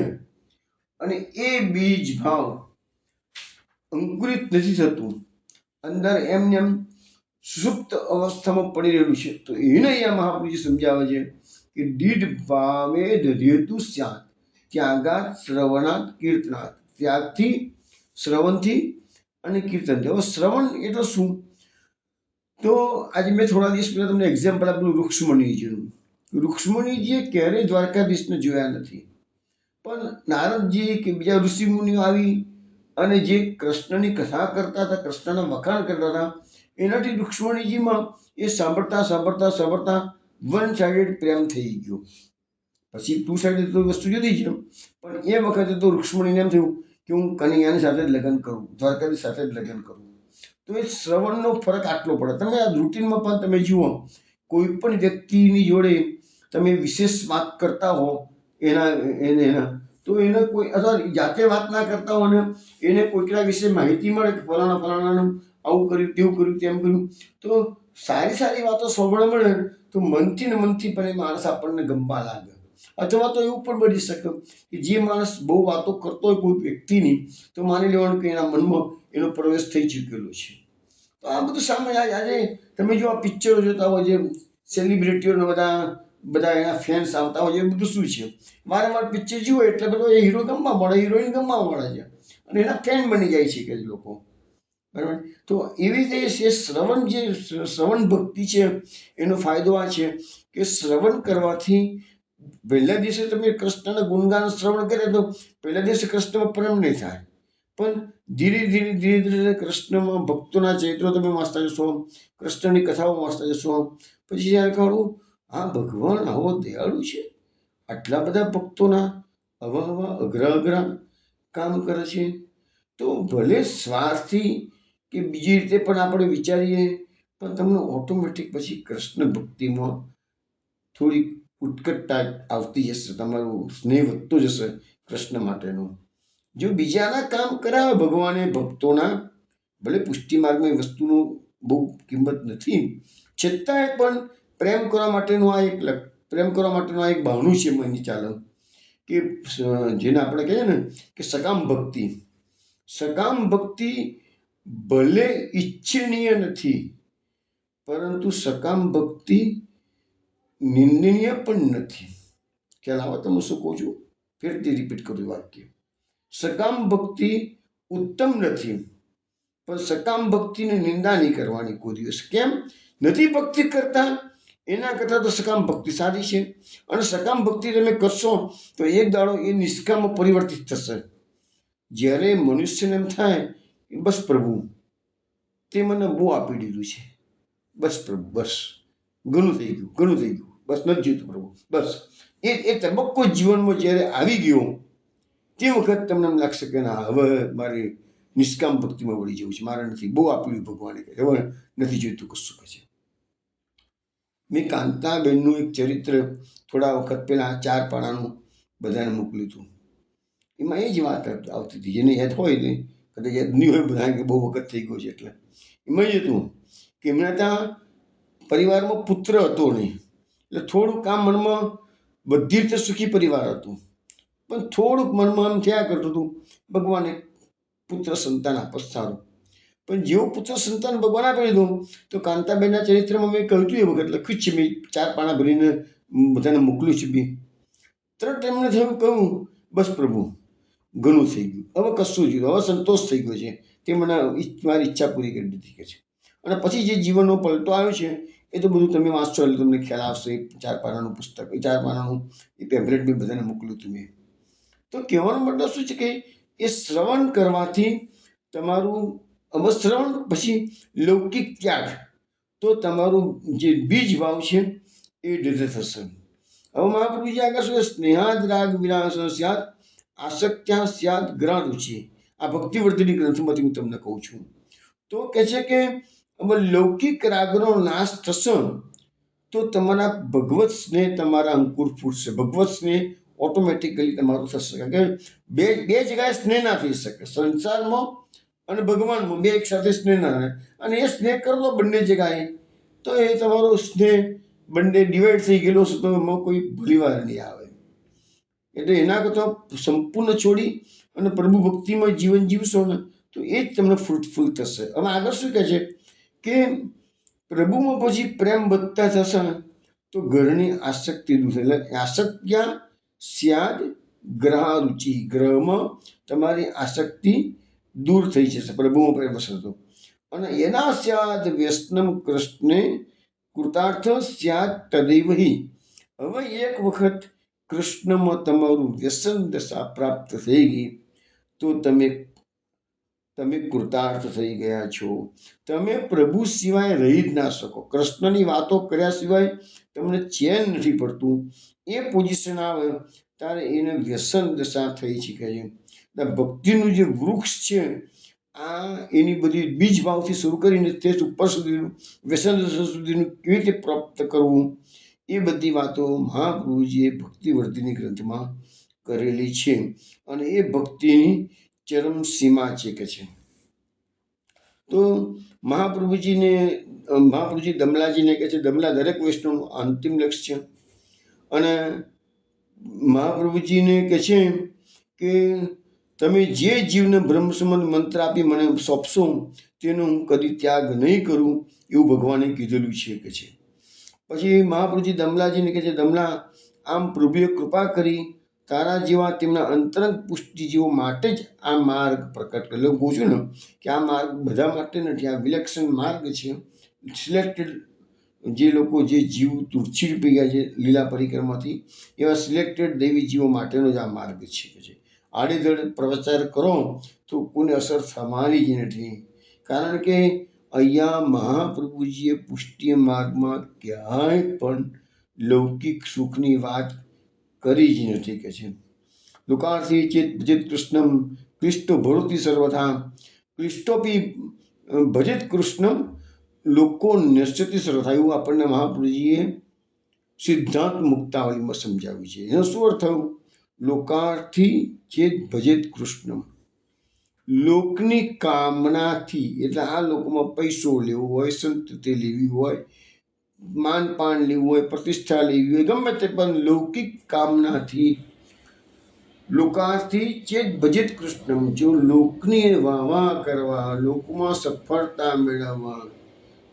અને એ બીજ ભાવ અંકુરિત નથી થતું, અંદર એમને એમ સુપ્ત અવસ્થામાં પડી રહેલું છે, તો એને અહીંયા મહાપ્રભુજી સમજાવે છે કે દીઢ ભાવે દધેતુ સ્યાત ત્યાગાત શ્રવણાત કીર્તનાત. ત્યાગથી, શ્રવણથી અને કીર્તનથી. હવે શ્રવણ એટલે શું? તો આજે મેં થોડા દિવસ પહેલા તમને એક્ઝામ્પલ આપેલું રૂક્ષ્મણીજીનું. રૂક્ષ્મણીજીએ ક્યારેય દ્વારકાધીશને જોયા નથી, પણ નારદજી કે બીજા ઋષિમુનિઓ આવી અને જે કૃષ્ણની કથા કરતા હતા, કૃષ્ણના વખાણ કરતા હતા, એનાથી રૂક્ષ્મણીજીમાં એ સાંભળતા સાંભળતા સાંભળતા વન સાઇડેડ પ્રેમ થઈ ગયો. પછી ટુ સાઇડેડ તો વસ્તુ જુદી છે, પણ એ વખતે તો રૂક્ષ્મણીને એમ થયું કે હું કનૈયાની સાથે જ લગ્ન કરું, દ્વારકાધીશ સાથે જ લગ્ન કરું. તો એ શ્રવણનો ફરક આટલો પડે. તમે આ રૂટીનમાં પણ તમે જુઓ, કોઈ પણ વ્યક્તિની જોડે તમે વિશેષ વાત કરતા હો એના તો એને કોઈ અથવા જાતે વાત ના કરતા હો ને એને કોઈકના વિશે માહિતી મળે કે ફલાણા ફલાણાનું આવું કર્યું, તેવું કર્યું, તેમ કર્યું, તો સારી સારી વાતો સાંભળવા મળે તો મનથી ને મનથી પણ એ માણસ આપણને ગમવા લાગે. અથવા તો એવું પણ બની શકે કે જે માણસ બહુ વાતો કરતો હોય કોઈ વ્યક્તિની, તો માની લેવાનું કે એના મનમાં એનો પ્રવેશ થઈ ચૂકેલો છે. તો આ બધું સામે આજે તમે જો આ પિક્ચરો જોતા હોય, જે સેલિબ્રિટીઓને બધા એના ફેન્સ આવતા હોય, એ બધું શું છે? વારંવાર પિક્ચર જુઓ એટલે બધો એ હીરો ગમવા મળે, હિરોઈન ગમવા મળે છે અને એના ફેન બની જાય છે કે લોકો. બરાબર? તો એવી રીતે શ્રવણ ભક્તિ છે એનો ફાયદો આ છે કે શ્રવણ કરવાથી પહેલા દિવસે તમે કૃષ્ણના ગુણગાન શ્રવણ કરે તો પહેલા દિવસે કૃષ્ણમાં પ્રેમ નહીં થાય, પણ ધીરે ધીરે ધીરે ધીરે કૃષ્ણમાં ભક્તોના ચરિત્રો તમે વાંચતા જશો, કૃષ્ણની કથાઓ વાંચતા જશો, પછી જ્યારે કહું આ ભગવાન આવો દયાળુ છે, આટલા બધા ભક્તોના આવા અઘરા કામ કરે છે. તો ભલે સ્વાર્થથી કે બીજી રીતે પણ આપણે વિચારીએ, પણ તમને ઓટોમેટિક પછી કૃષ્ણ ભક્તિમાં થોડી ઉત્કટતા આવતી જશે, તમારું સ્નેહ વધતો જશે કૃષ્ણ માટેનો. જો બીજાના કામ કરાવે ભગવાને ભક્તોના, ભલે પુષ્ટિ માર્ગમાં એ વસ્તુનું બહુ કિંમત નથી, છતાંય પણ પ્રેમ કરવા માટેનું આ એક બહાનું છે મની ચાલે કે જેને આપણે કહીએ ને કે સકામ ભક્તિ ભલે ઈચ્છનીય નથી, પરંતુ સકામ ભક્તિ નિંદનીય પણ નથી. ખ્યાલ આવે તમે શું કહું છું? ફેરથી રિપીટ કરું વાક્ય. સકામ ભક્તિ ઉત્તમ નથી, પણ સકામ ભક્તિની નિંદા નહીં કરવાની કોઈ દિવસ. કેમ? નથી ભક્તિ કરતા એના કરતાં તો સકામ ભક્તિ સારી છે. અને સકામ ભક્તિ તમે કરશો તો એક દાડો એ નિષ્કામમાં પરિવર્તિત થશે. જ્યારે મનુષ્યને એમ થાય કે બસ પ્રભુ તે મને બહુ આપી દીધું છે, બસ પ્રભુ બસ ઘણું થઈ ગયું, ઘણું થઈ ગયું, બસ નથી જોઈતું પ્રભુ, બસ. એ તબક્કો જીવનમાં જ્યારે આવી ગયો તે વખત તમને એમ લાગશે કે ના, હવે મારી નિષ્કામ ભક્તિમાં વળી જવું છે, મારે નથી, બહુ આપ્યું ભગવાને, કહે હવે નથી જોઈતું કશું. કહે છે મેં કાંતાબેનનું એક ચરિત્ર થોડા વખત પહેલા 4 પાનાનું બધાને મોકલ્યું હતું. એમાં એ જ વાત આવતી હતી, જેને યાદ હોય ને, કદાચ યાદ નહીં હોય બધા, કે બહુ વખત થઈ ગયો છે એટલે. એમાં જ હતું કે એમણે ત્યાં પરિવારમાં પુત્ર હતો નહીં, એટલે થોડું કામ મનમાં, બધી રીતે સુખી પરિવાર હતું, પણ થોડુંક મનમાં આમ થયા કરતું હતું ભગવાને પુત્ર સંતાન આપે સારું. પણ જેવું પુત્ર સંતાન ભગવાન આપી દીધું તો કાંતાબેનના ચરિત્રમાં મેં કહ્યું હતું એ વખત લખ્યું છે, મેં 4 પાના ભરીને બધાને મોકલ્યું છે બી. તરત એમને થયું, કહ્યું બસ પ્રભુ ઘણું થઈ ગયું, હવે કશું જોયું, હવે સંતોષ થઈ ગયો છે, તે મને મારી ઈચ્છા પૂરી કરી દીધી. કે છે અને પછી જે જીવનનો પલટો આવ્યો છે એ તો બધું તમે વાંચશો એટલે તમને ખ્યાલ આવશે. 4 પાનાનું પુસ્તક, 4 પાનાનું એ પેમ્પલેટ બી બધાને મોકલ્યું હતું મેં. તો કહેવાનો મતલબ શું છે કે એ શ્રવણ કરવાથી તમારું શ્રવણ પછી લૌકિક ત્યાગ, તો તમારું જે બીજ ભાવ છે એ દૃઢ થશે. હવે મહાપ્રભુજી આગળ શું? સ્નેહાદ રાગ વિનાશ સ્યાત આસક્ત્યા સ્યાત ગ્રહ રુચિ. આ ભક્તિવર્ધિની ગ્રંથમાંથી હું તમને કહું છું. તો કહે છે કે લૌકિક રાગનો નાશ થશે તો તમારા ભગવત સ્નેહ તમારા અંકુર ફૂટશે. ભગવત સ્નેહ ઓટોમેટિકલી તમારું થશે. કારણ કે બે જગ્યાએ સ્નેહ ના થઈ શકે, સંસારમાં અને ભગવાનમાં બે એક સાથે સ્નેહ ના રહે. અને એ સ્નેહ કરો તો બંને જગ્યાએ, તો એ તમારો સ્નેહ બંને ડિવાઈડ થઈ ગયેલો છે, તો એમાં કોઈ ભલીવાર નહીં આવે. એટલે એના કરતાં સંપૂર્ણ છોડી અને પ્રભુ ભક્તિમાં જીવન જીવશો ને તો એ જ તમને ફ્રૂટફુલ થશે. હવે આગળ શું કહે છે કે પ્રભુમાં પછી પ્રેમ વધતા થશે ને તો ઘરની આસક્તિ દૂર થાય. એટલે આસક્ત્યા સ્યાદ ગ્રહ રુચિ, ગ્રહમાં તમારી આસક્તિ દૂર થઈ જશે પ્રભુમાં પ્રેમ હશે તો. અને એના સ્યાદ વ્યસનમ કૃષ્ણે કૃતાર્થ સ્યાદ તદૈવહિ. હવે એક વખત કૃષ્ણમાં તમારું વ્યસન દશા પ્રાપ્ત થઈ ગઈ તો તમે કૃતાર્થ થઈ ગયા છો. તમે પ્રભુ સિવાય રહી જ ના શકો. કૃષ્ણની વાતો કર્યા સિવાય તમને ચેન નથી પડતું. એ પોઝિશન આવે ત્યારે એને વ્યસન દશા થઈ શકે છે. ભક્તિનું જે વૃક્ષ છે આ એની બધી બીજ ભાવથી શરૂ કરીને તે ઉપર સુધીનું વ્યસન દશા સુધીનું કેવી રીતે પ્રાપ્ત કરવું, એ બધી વાતો મહાપ્રભુજીએ ભક્તિવર્ધિની ગ્રંથમાં કરેલી છે. અને એ ભક્તિની ચરમ સીમા છે. કે છે તો મહાપ્રભુજી દમલાજીને કહે છે, દમલા દરેક વૈષ્ણવનું અંતિમ લક્ષ્ય છે. અને મહાપ્રભુજીને કહે છે કે તમે જે જીવને બ્રહ્મ સંબંધ મંત્ર આપી મને સોંપશો તેનો હું કદી ત્યાગ નહીં કરું, એવું ભગવાને કીધેલું છે. કે છે પછી મહાપ્રભુજી દમલાજીને કહે છે, દમલા આમ પ્રભુએ કૃપા કરી તારા જેવા તેમના અંતરંગ પુષ્ટિજીવો માટે જ આ માર્ગ પ્રકટ કરેલો. હું કહું છું ને કે આ માર્ગ બધા માટે નથી, આ વિલક્ષણ માર્ગ છે. સિલેક્ટેડ જે લોકો, જે જીવ તુચ્છી રૂપી ગયા છે લીલા પરિક્રમાથી, એવા સિલેક્ટેડ દૈવી જીવો માટેનો જ આ માર્ગ છે. કે છે આડેધડ પ્રચાર કરો તો કોઈને અસર થવાની જ નથી. કારણ કે અહીંયા મહાપ્રભુજીએ પુષ્ટિ માર્ગમાં ક્યાંય પણ લૌકિક સુખની વાત કરી જ નથી. કે છે લોકાર્થી ચેત ભજેત કૃષ્ણમ ક્લિષ્ટો ભરોતિ સર્વથા ક્લિષ્ટોપી ભજેત કૃષ્ણમ લોકો ન્યસ્યતિ સર્વથા. એવું આપણને મહાપ્રભુજીએ સિદ્ધાંત મુક્તાવલીમાં સમજાવ્યું છે. એનો શું અર્થ થયું? લોકાર્થી ચેત ભજેત કૃષ્ણમ, લોકની કામનાથી, એટલે આ લોકોમાં પૈસો લેવો હોય, સંતતિ લેવી હોય, માનપાન લેવું હોય, પ્રતિષ્ઠા લેવી હોય, ગમે તે પણ લૌકિક કામનાથી લોકાથી ચેત ભજિત કૃષ્ણમ, જો લોકની વાહ કરવા, લોકમાં સફળતા મેળવવા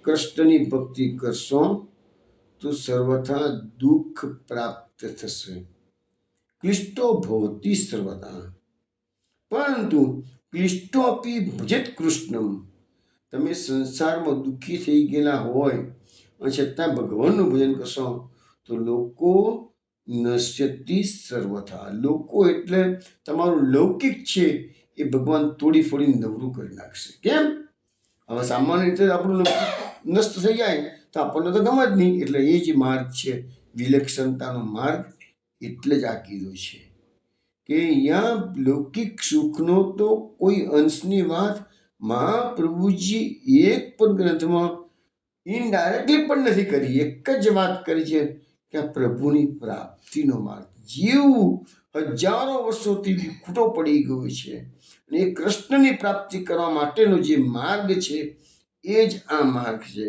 કૃષ્ણની ભક્તિ કરશો તો સર્વથા દુઃખ પ્રાપ્ત થશે. ક્લિષ્ટો ભવતી સર્વદા, પરંતુ ક્લિષ્ટોપી ભજેત કૃષ્ણમ, તમે સંસારમાં દુઃખી થઈ ગયેલા હોય અને છતાં ભગવાનનું ભજન કરશો તો લોકો નશ્યતિ સર્વથા, લોકો એટલે તમારું લૌકિક છે એ ભગવાન તોડી ફોડી નવરું કરી નાખશે. કેમ? હવે સામાન્ય રીતે આપણું નષ્ટ થઈ જાય તો આપણને તો ગમે જ નહીં. એટલે એ જ માર્ગ છે વિલક્ષણતાનો માર્ગ. એટલે જ આ કીધું છે કે અહીંયા લૌકિક સુખનો તો કોઈ અંશની વાત મહાપ્રભુજી એક પણ ગ્રંથમાં ઇનડાયરેક્ટલી પણ નથી કરી. એક જ વાત કરી છે કે આ પ્રભુની પ્રાપ્તિનો માર્ગ જીવ હજારો વર્ષોથી વિખૂટો પડી ગયો છે અને એ કૃષ્ણની પ્રાપ્તિ કરવા માટેનો જે માર્ગ છે એ જ આ માર્ગ છે.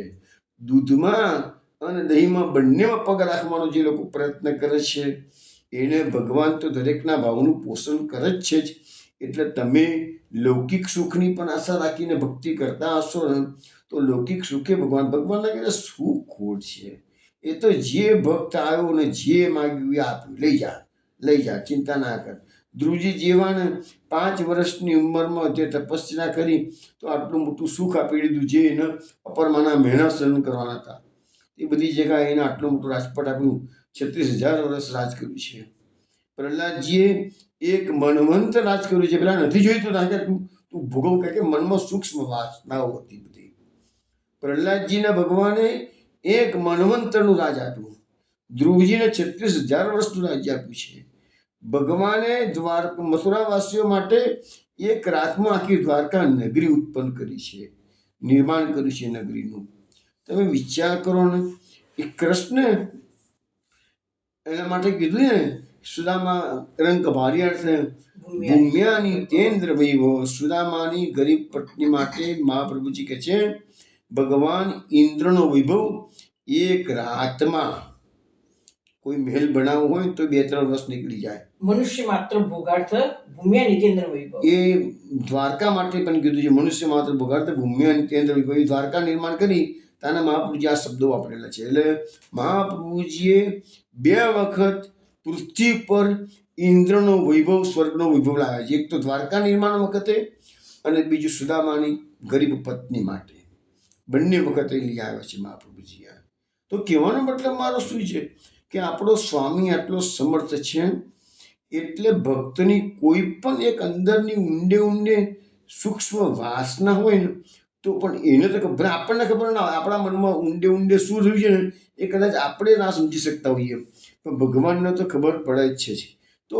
દૂધમાં અને દહીંમાં બંનેમાં પગ રાખવાનો જે લોકો પ્રયત્ન કરે છે એને ભગવાન તો દરેકના ભાવનું પોષણ કરે જ છે જ. એટલે તમે લૌકિક સુખની પણ આશા રાખીને ભક્તિ કરતા હશો ને તો લૌકિક સુખે ભગવાનના શું ખોટ છે? એ તો જે ભક્ત આવ્યો ને જે માગ્યું એ આપ્યું, લઈ જા, ચિંતા ના કર. ધ્રુવજી જેવાને 5 વર્ષની ઉંમરમાં જે તપસ્યા કરી તો આટલું મોટું સુખ આપી દીધું જે એને અપરમાના મહેનત સહન કરવાના હતા. એ બધી જગ્યાએ એને આટલું મોટું રાજપાટ આપ્યું. 36,000 વર્ષ રાજ કર્યું છે. પ્રહલાદજીએ એક મનવંત રાજ કર્યું છે. પેલા નથી જોઈતું ના કે તું ભોગવ, કે મનમાં સૂક્ષ્મ વાસનાઓ હતી બધી. પ્રહલાદજીના ભગવાને એક મનવંતરનું રાજ આપ્યું. ધ્રુવજીને 36,000 વર્ષનું રાજ્ય આપ્યું છે. ભગવાને મથુરાવાસીઓ માટે એક રાતમાં આખી દ્વારકા નગરી ઉત્પન્ન કરી છે, નિર્માણ કર્યું છે નગરીનું. તમે વિચાર કરો ને, એ કૃષ્ણ એના માટે કીધું ને સુદામા રંગ ભાર્યાર્થ ભૂમ્યાની તેન્દ્ર વૈભવ. સુદામાની ગરીબ પત્ની માટે મહાપ્રભુજી કહે છે ભગવાન ઇન્દ્રનો વૈભવ એક રાતમાં, કોઈ મહેલ બનાવવો હોય તો 2-3 વર્ષ નીકળી જાય. મનુષ્ય માત્ર ભોગાર્થ ભૂમ્યા નિતેન્દ્ર વૈભવ. એ દ્વારકા માટે પણ કીધું છે મનુષ્ય માત્ર ભોગાર્થ ભૂમ્યા નિતેન્દ્ર વૈભવ. દ્વારકા નિર્માણ કરી તાના મહાપ્રભુજી આ શબ્દો વાપરેલા છે. એટલે મહાપ્રભુજીએ 2 વખત પૃથ્વી પર ઇન્દ્રનો વૈભવ, સ્વર્ગનો વૈભવ લાવ્યા છે. એક તો દ્વારકા નિર્માણ વખતે અને બીજું સુદામાની ગરીબ પત્ની માટે. બંને વખતે લઈ આવ્યા છે મહાપ્રભુજી. તો કહેવાનો મતલબ મારો શું છે કે આપણો સ્વામી આટલો સમર્થ છે એટલે ભક્તની કોઈ પણ એક અંદરની ઊંડે સૂક્ષ્મ વાસના હોય ને તો પણ એને તો ખબર, આપણને ખબર ના હોય આપણા મનમાં ઊંડે શું થયું છે ને એ કદાચ આપણે ના સમજી શકતા હોઈએ, પણ ભગવાનને તો ખબર પડે જ છે. તો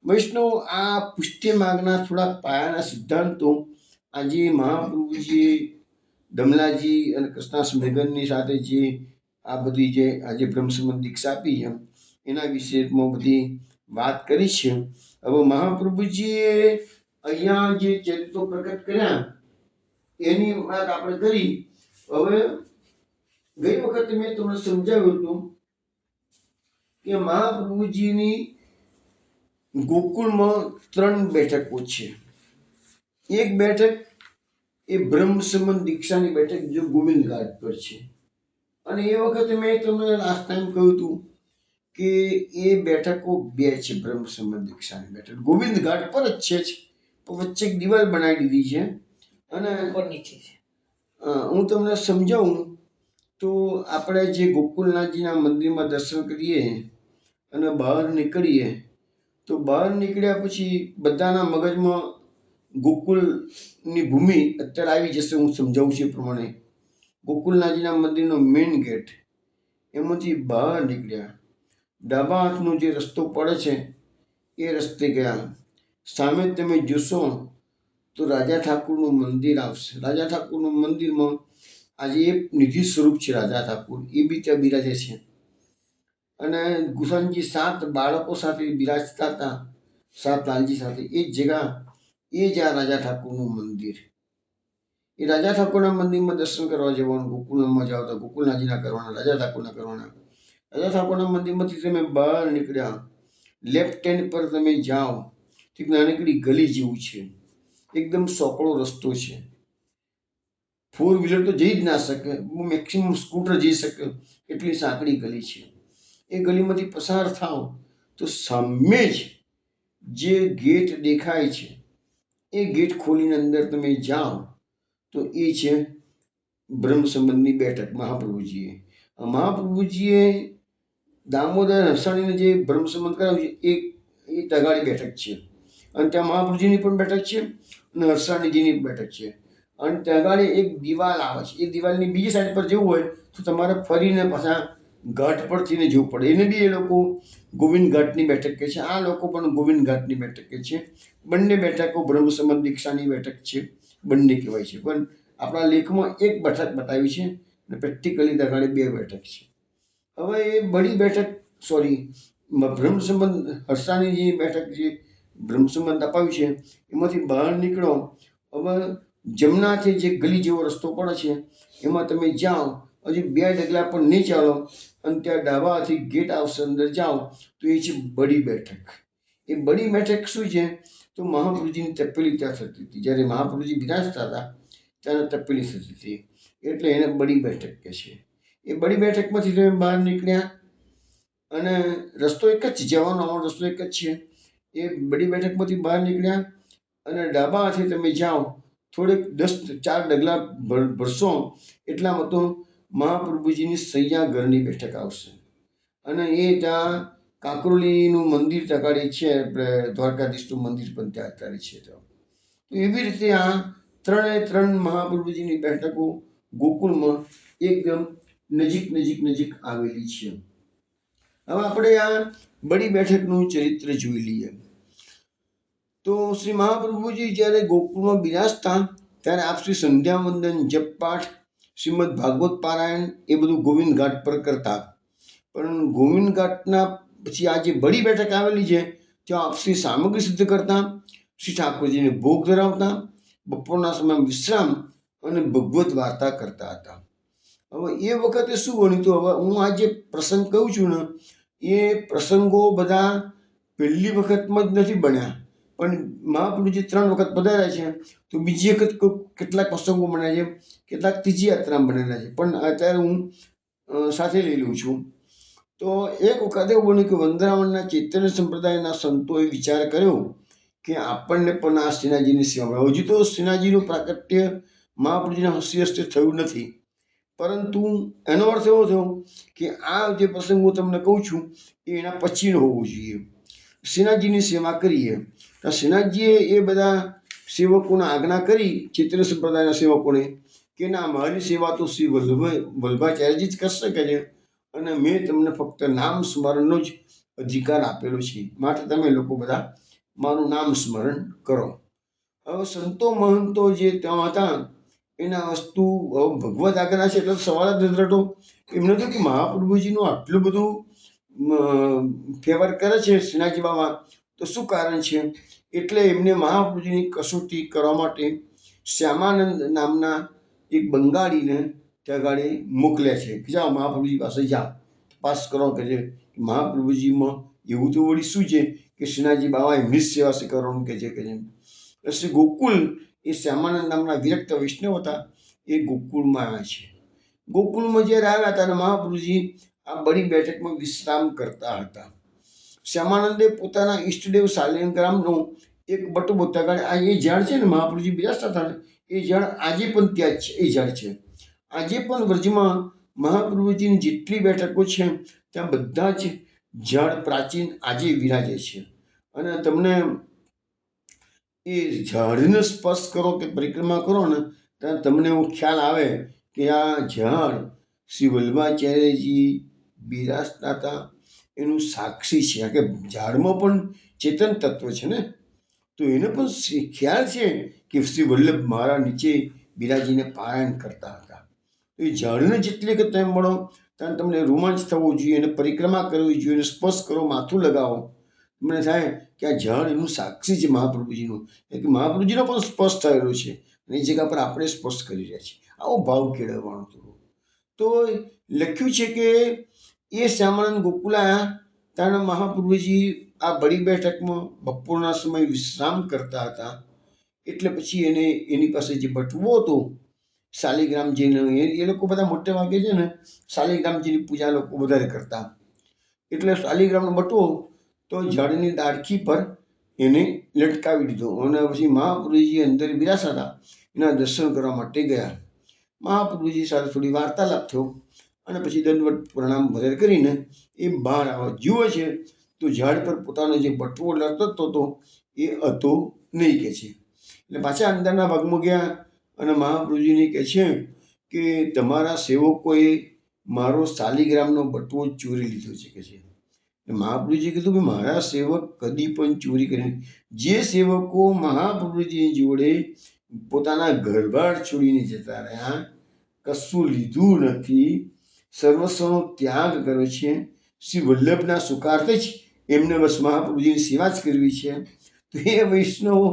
વૈષ્ણવ આ પુષ્ટિ માર્ગના થોડા પાયાના સિદ્ધાંતો આજે મહાપ્રભુજી દમલાજી અને કૃષ્ણાસ મેઘનની સાથે જે આ બધી જે આજે બ્રહ્મસંબંધ દીક્ષા આપી છે એના વિશેમાં બધી વાત કરી છે. હવે મહાપ્રભુજીએ અહીંયા જે ચરિત્રો પ્રકટ કર્યા એની વાત આપણે કરી. હવે ગઈ વખતે મેં તમને સમજાવ્યું હતું કે મહાપ્રભુજીની ગોકુળમાં 3 બેઠકો છે. એક બેઠક એ બ્રહ્મસંબંધ દીક્ષાની બેઠક જો ગોવિંદ ઘાટ પર છે. અને એ વખતે મેં તમને લાસ્ટ ટાઈમ કહ્યું હતું કે એ બેઠકો 2 છે. બ્રહ્મસંબંધ દીક્ષાની બેઠક ગોવિંદ ઘાટ પર જ છે, પણ વચ્ચે એક દિવાલ બનાવી દીધી છે. અને હું તમને સમજાવું તો આપણે જે ગોકુલનાથજીના મંદિરમાં દર્શન કરીએ અને બહાર નીકળીએ તો બહાર નીકળ્યા પછી બધાના મગજમાં ગોકુલની ભૂમિ અત્યારે આવી જશે. હું સમજાવું છું એ પ્રમાણે ગોકુલનાથજીના મંદિરનો મેઇન ગેટ એમાંથી બહાર નીકળ્યા, ડાબા હાથનો જે રસ્તો પડે છે એ રસ્તે ગયા. સામે તમે જોશો તો રાજા ઠાકુરનું મંદિર આવશે. રાજા ઠાકુરનું મંદિરમાં આજે એક નિધિ સ્વરૂપ છે રાજા ઠાકુર, એ બી ત્યાં બિરાજે છે. અને ગુસાનજી 7 બાળકો સાથે બિરાજતા હતા, 7 લાલજી સાથે. એ જ જગા એ જ આ રાજા ઠાકુરનું મંદિર. એ રાજા ઠાકોરના મંદિરમાં દર્શન કરવા જવાનું. ગોકુલમાં જાઓ તો ગોકુલનાથજીના કરવાના, રાજા ઠાકોરના કરવાના. રાજા ઠાકોરના મંદિરમાંથી તમે બહાર નીકળ્યા, લેફ્ટ હેન્ડ પર તમે જાઓ એક નાનકડી ગલી જેવું છે, એકદમ સોકળો રસ્તો છે, 4 વ્હીલર તો જઈ જ ના શકે, મેક્સિમમ સ્કૂટર જઈ શકે એટલી સાંકડી ગલી છે. એ ગલીમાંથી પસાર થાવ તો સામે જ જે ગેટ દેખાય છે એ ગેટ ખોલીને અંદર તમે જાઓ તો એ છે બ્રહ્મ સંબંધની બેઠક. મહાપ્રભુજીએ દામોદર હરસાણીને જે બ્રહ્મ સંબંધ કરાવ્યું છે એ તગાળી બેઠક છે, અને ત્યાં મહાપ્રભુજીની પણ બેઠક છે અને હરસાણીજીની બેઠક છે. અને તગાળી એક દિવાલ આવે છે, એ દિવાલની બીજી સાઈડ પર જવું હોય તો તમારે ફરીને પાછા ઘાટ પરથી જવું પડે. એને બી એ લોકો ગોવિંદ ઘાટની બેઠક કહે છે, આ લોકો પણ ગોવિંદ ઘાટની બેઠક કહે છે. બંને બેઠકો બ્રહ્મ સંબંધ દીક્ષાની બેઠક છે, બંને કહેવાય છે. પણ આપણા લેખમાં એક બેઠક બતાવી છે અને પ્રેક્ટિકલી તગાળી 2 બેઠક છે. હવે એ બડી બેઠક બ્રહ્મ સંબંધ હરસાણીની બેઠક જે બ્રહ્મ સંબંધ અપાવ્યું છે એમાંથી બહાર નીકળો. હવે જમનાથી જે ગલી જેવો રસ્તો પડે છે એમાં તમે જાઓ, હજી 2 ડગલા પણ નહીં ચાલો અને ત્યાં ડાબા હાથે ગેટ આવશે, અંદર જાઓ તો એ છે બડી બેઠક. એ બડી બેઠક શું છે તો મહાપ્રભુજીની તપેલી ત્યાં થતી હતી, જ્યારે મહાપ્રભુજી બિરાજતા હતા ત્યારે તપેલી થતી હતી, એટલે એને બડી બેઠક કહે છે. એ બડી બેઠકમાંથી તમે બહાર નીકળ્યા અને રસ્તો એક જ છે, જવાનો આવવાનો રસ્તો એક જ છે. એ બડી બેઠકમાંથી બહાર નીકળ્યા અને ડાબા હાથે તમે જાઓ, થોડેક 4 ડગલા ભરશો એટલામાં તો મહાપ્રભુજીની સૈયા ઘરની બેઠક આવશે. અને એ ત્યાં કાંકરોલીનું મંદિર તગાડી છે, આપણે દ્વારકાધીશનું મંદિર પણ ત્યાં અત્યારે છે. તો એવી રીતે આ 3 મહાપ્રભુજીની બેઠકો ગોકુળમાં એકદમ નજીક આવેલી છે. હવે આપણે આ બડી બેઠકનું ચરિત્ર જોઈ લઈએ. તો શ્રી મહાપ્રભુજી જ્યારે ગોકુળમાં બિરાજતા ત્યારે આપ શ્રી સંધ્યા વંદન, જપપાઠ, શ્રીમદ ભાગવત પારાયણ એ બધું ગોવિંદ ઘાટ પર કરતા. પણ ગોવિંદ ઘાટના પછી આ જે બડી બેઠક આવેલી છે ત્યાં આપ શ્રી સામગ્રી સિદ્ધ કરતા, શ્રી ઠાકોરજીને ભોગ ધરાવતા, બપોરના સમય વિશ્રામ અને ભગવત વાર્તા કરતા હતા. હવે એ વખતે શું બન્યું હતું, હવે હું આ જે પ્રસંગ કહું છું ને એ પ્રસંગો બધા પહેલી વખતમાં જ નથી બન્યા, પણ મહાપ્રભુજી 3 વખત પધાર્યા છે તો બીજી વખત કેટલાક પ્રસંગો બન્યા છે, કેટલાક ત્રીજી યાત્રામાં બનેલા છે, પણ અત્યારે હું સાથે લઈ લઉં છું. તો એક વખત એવું બન્યું કે વંદરાવનના ચૈતન્ય સંપ્રદાયના સંતોએ વિચાર કર્યો કે આપણને પણ આ શ્રીનાથજીની સેવા, હજુ તો શ્રીનાથજીનું પ્રાકટ્ય મહાપ્રભુજીના હસ્તે થયું નથી, પરંતુ એનો અર્થ એવો થયો કે આ જે પ્રસંગ હું તમને કહું છું એ એના પછીનો હોવો જોઈએ. શ્રીનાથજીની સેવા કરીએ તો શ્રીનાથજીએ એ બધા સેવકોને આજ્ઞા કરી, ચૈતન્ય સંપ્રદાયના સેવકોને, કે ના, મારી સેવા તો શ્રી વલ્લભાચાર્યજી જ કરી શકે છે અને મેં તમને ફક્ત નામ સ્મરણનો જ અધિકાર આપેલો છે, માટે તમે લોકો બધા મારું નામ સ્મરણ કરો. હવે સંતો મહંતો જે ત્યાં હતા એના વસ્તુ ભગવત આજ્ઞા છે એટલે સવાલ જ નથી રહેતો. એમને તો કે મહાપ્રભુજીનું આટલું બધું ફેવર કરે છે શ્રીનાથજી બાબા, તો શું કારણ છે? એટલે એમને મહાપ્રભુજીની કસોટી કરવા માટે શ્યામાનંદ નામના એક બંગાળીને ત્યાં ગાડી મોકલ્યા છે કે જાઓ મહાપ્રભુજી પાસે જા, તપાસ કરો કે છે મહાપ્રભુજીમાં એવું તો વળી શું છે કે શ્રીનાથજી બાબા એમની જ સેવા કરવાનું કે છે. શ્રી ગોકુલ એ શ્યામાનંદ નામના વિરક્ત વૈષ્ણવ હતા, એ ગોકુળમાં આવ્યા છે. ગોકુળમાં જ્યારે આવ્યા ત્યારે મહાપ્રભુજી આ બડી બેઠકમાં વિશ્રામ કરતા હતા. શ્યામાનંદે પોતાના ઈષ્ટદેવ શાલિગ્રામનો એક બટુબો તગાડે, આ એ ઝાડ છે ને મહાપ્રભુજી બિરાજતા હતા ને એ ઝાડ આજે પણ ત્યાં જ છે. એ ઝાડ છે આજે પણ વ્રજમાં મહાપ્રભુજીની જેટલી બેઠકો છે ત્યાં બધા જ ઝાડ પ્રાચીન આજે વિરાજે છે. અને તમને એ ઝાડને સ્પર્શ કરો કે પરિક્રમા કરો ને ત્યારે તમને એવો ખ્યાલ આવે કે આ ઝાડ શ્રી વલ્લભાચાર્યજી બિરાજતા હતા એનું સાક્ષી છે. કે ઝાડમાં પણ ચેતન તત્વ છે ને, તો એને પણ ખ્યાલ છે કે શ્રી વલ્લભ મારા નીચે બિરાજીને પારાયણ કરતા હતા. એ ઝાડને જેટલી વખત તમે મળો ત્યારે તમને રોમાંચ થવો જોઈએ અને પરિક્રમા કરવી જોઈએ, સ્પર્શ કરો, માથું લગાવો, મને થાય કે આ ઝાડ એનું સાક્ષી છે મહાપ્રભુજીનું, કે મહાપ્રભુજીનો પણ સ્પર્શ થયેલો છે અને એ જગ્યા પર આપણે સ્પર્શ કરી રહ્યા છીએ. આવો ભાવ કેળવવાનો હતો. તો લખ્યું છે કે એ શ્યામાનંદ ગોકુળ આવ્યા ત્યારે મહાપ્રભુજી આ બડી બેઠકમાં બપોરના સમય વિશ્રામ કરતા હતા. એટલે પછી એને એની પાસે જે બટવો હતો શાલિગ્રામજીનો, એ લોકો બધા મોટે ભાગે છે ને શાલિગ્રામજીની પૂજા લોકો વધારે કરતા. એટલે શાલિગ્રામનો બટવો તો ઝાડની ડાળખી પર એને લટકાવી દીધો અને પછી મહાપ્રભુજી અંદર બિરાજતા હતા એના દર્શન કરવા માટે ગયા. મહાપ્રભુજી સાથે થોડી વાર્તાલાપ થયો અને પછી દંડવત પ્રણામ વધારે કરીને એ બહાર આવવા જુએ છે તો ઝાડ પર પોતાનો જે બટવો લટકતો હતો એ હતો નહીં કે છે. એટલે પાછા અંદરના ભાગમાં ગયા અને મહાપ્રભુજીને કહે છે કે તમારા સેવકોએ મારો શાલિગ્રામનો બટવો ચોરી લીધો છે કે છે. મહાપ્રભુજીએ કીધું કે મારા સેવક કદી પણ ચોરી કરે. જે સેવકો મહાપ્રભુજી જોડે પોતાના ઘરબાર છોડીને જતા રહ્યા, કશું લીધું નથી, સર્વસ્વનો ત્યાગ કર્યો છે, શ્રી વલ્લભના સુખાર્થે જ એમને બસ મહાપ્રભુજીની સેવા જ કરવી છે, તો એ વૈષ્ણવો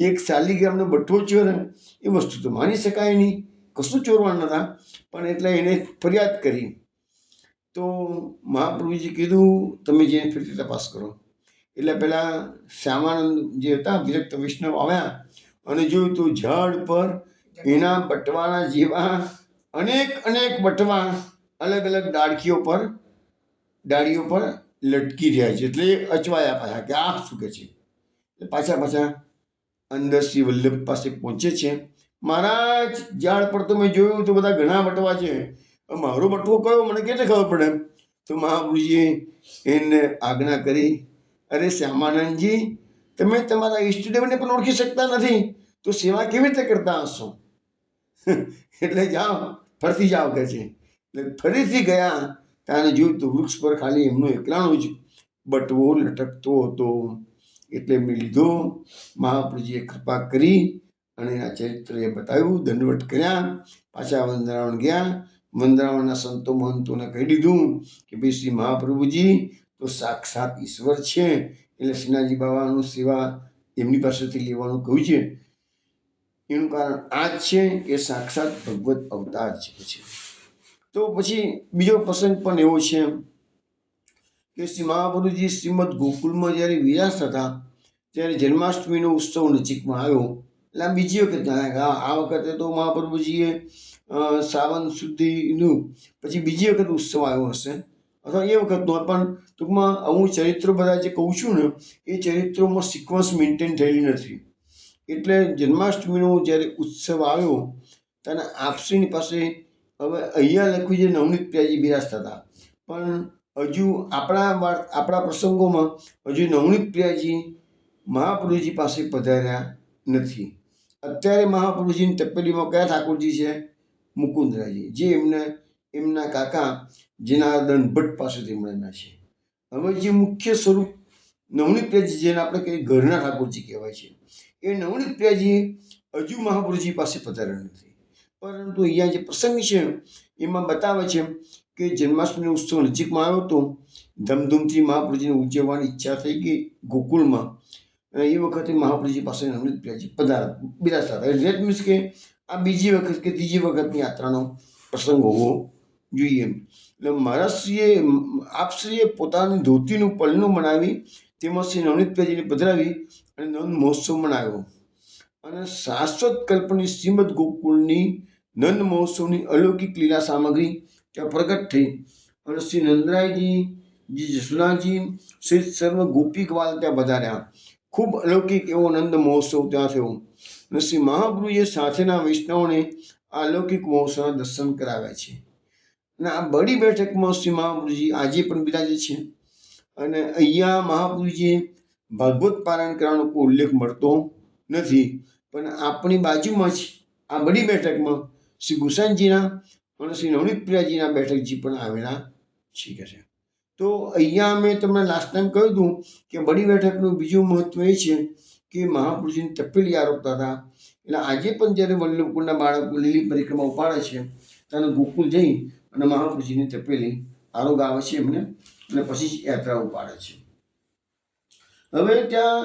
એક શાલિગ્રામનો બટવો ચોરે એ વસ્તુ તો માની શકાય નહીં, કશું ચોરવાના હતા. પણ એટલે એને ફરિયાદ કરી. તો મહાપ્રભુજી કીધું તમે જઈને ફરીથી તપાસ કરો. એટલે પેલા શ્યામાનંદ જે હતા વિરક્ત વૈષ્ણવ આવ્યા અને જોયું તો ઝાડ પર એના બટવાના જેવા અનેક બટવા અલગ અલગ ડાળીઓ પર લટકી રહ્યા છે. એટલે અચવાયા પાછા કે આ શું કે છે. પાછા અંદર શ્રી વલ્લભ પાસે પહોંચે છે. મહારાજ ઝાડ પર તો મેં જોયું તો બધા ઘણા બટવા છે, મારો બટવો કયો મને કેવી રીતે ખબર પડે? તો મહાપ્રભુજીએ એને આજ્ઞા કરી, અરે શ્યામાનંદજી, તમે તમારા ઈષ્ટદેવને પણ ઓળખી શકતા નથી તો સેવા કેવી રીતે કરતા હશો? એટલે જાઓ, ફરતી જાઓ કે છે. એટલે ફરીથી ગયા ત્યારે જોયું તો વૃક્ષ પર ખાલી એમનો એકલાનો જ બટવો લટકતો હતો. એટલે મેં લીધો. મહાપ્રભુજીએ કૃપા કરી અને એના ચરિત્ર એ બતાવ્યું, દંડવટ કર્યા, પાછા વૃંદાવન ગયા. વૃંદાવનના સંતો મહંતોને કહી દીધું કે ભાઈ શ્રી મહાપ્રભુજી તો સાક્ષાત ઈશ્વર છે, એટલે શ્રીનાથજી બાબાનું સેવા એમની પાસેથી લેવાનું કહ્યું છે. એનું કારણ આ જ છે કે સાક્ષાત ભગવત અવતાર છે. તો પછી બીજો પ્રસંગ પણ એવો છે કે શ્રી મહાપ્રભુજી શ્રીમદ ગોકુલમાં જ્યારે વિરાજતા હતા ત્યારે જન્માષ્ટમીનો ઉત્સવ નજીકમાં આવ્યો. એટલે આ બીજી વખત આ વખતે તો મહાપ્રભુજીએ શ્રાવણ સુધીનું પછી બીજી વખત ઉત્સવ આવ્યો હશે અથવા એ વખતનો, પણ ટૂંકમાં હું ચરિત્રો બધા જે કહું છું ને એ ચરિત્રોમાં સિક્વન્સ મેન્ટેન થયેલી નથી. એટલે જન્માષ્ટમીનો જ્યારે ઉત્સવ આવ્યો ત્યારે આપશ્રીની પાસે હવે અહીંયા લખ્યું છે નવનીત પ્રિયાજી બિરાજતા હતા, પણ હજુ આપણા પ્રસંગોમાં હજુ નવનીત પ્રિયાજી મહાપ્રભુજી પાસે પધાર્યા નથી. અત્યારે મહાપ્રભુજીની તપેલીમાં કયા ઠાકોરજી છે? મુકુંદરાજી, જે એમના કાકા જનાર્દન ભટ્ટ પાસેથી મળેલા છે. હવે જે મુખ્ય સ્વરૂપ નવનીત પ્રિયાજી, જેને આપણે કહીએ ઘરના ઠાકોરજી કહેવાય છે, એ નવનીત પ્રિયાજી હજુ મહાપ્રભુજી પાસે પધાર્યા નથી. પરંતુ અહીંયા જે પ્રસંગ છે એમાં બતાવે છે કે જન્માષ્ટમી ઉત્સવ નજીકમાં આવ્યો હતો, ધમધૂમથી મહાપ્રભુજીને ઉજવવાની ઈચ્છા થઈ ગઈ ગોકુળમાં, અને એ વખતે મહાપ્રભુજી પાસે નવનીત પ્રિયાજી બિરાજતા હતા. એટલે દેટ મીન્સ કે આ બીજી વખત કે ત્રીજી વખતની યાત્રાનો પ્રસંગ હોવો જોઈએ. એટલે મહારાજશ્રીએ આપશ્રીએ પોતાની ધોતીનું પલનું બનાવી તેમાં શ્રી નવનીત પ્રિયાજીને પધરાવી અને નંદ મહોત્સવ મનાવ્યો. અને શાશ્વત કલ્પની શ્રીમદ ગોકુળની નંદ મહોત્સવની અલૌકિક લીલા સામગ્રી ત્યાં પ્રગટ થઈ અને શ્રી નંદરાયજી, જસુદાજી સહિત સર્વ ગોપીકવાલ ત્યાં પધાર્યા. ખૂબ અલૌકિક એવો નંદ મહોત્સવ ત્યાં થયો અને શ્રી મહાપ્રભુએ સાથેના વૈષ્ણવોને આ અલૌકિક મહોત્સવના દર્શન કરાવ્યા છે. અને આ બડી બેઠકમાં શ્રી મહાપ્રભુજી આજે પણ બિરાજે છે. અને અહીંયા મહાપ્રભુજીએ ભાગવત પારાયણ કરવાનો કોઈ ઉલ્લેખ મળતો નથી, પણ આપણી બાજુમાં જ આ બડી બેઠકમાં શ્રી ગુસાઈજીના અને શ્રી નવનીત પ્રિયાજીના બેઠકજી પણ આવેલા છે. તો અહીંયા મેં તમને લાસ્ટ ટાઈમ કહ્યું હતું કે બડી બેઠકનું બીજું મહત્વ એ છે કે મહાપ્રભુજીની તપેલી આરોપતા હતા. એટલે આજે પણ જ્યારે વલ્લભકુંડના બાળકો લીલી પરિક્રમા ઉપાડે છે ત્યારે ગોકુળ જઈ અને મહાપ્રભુજીની તપેલી આરોગાવે છે એમને, અને પછી યાત્રા ઉપાડે છે. હવે ત્યાં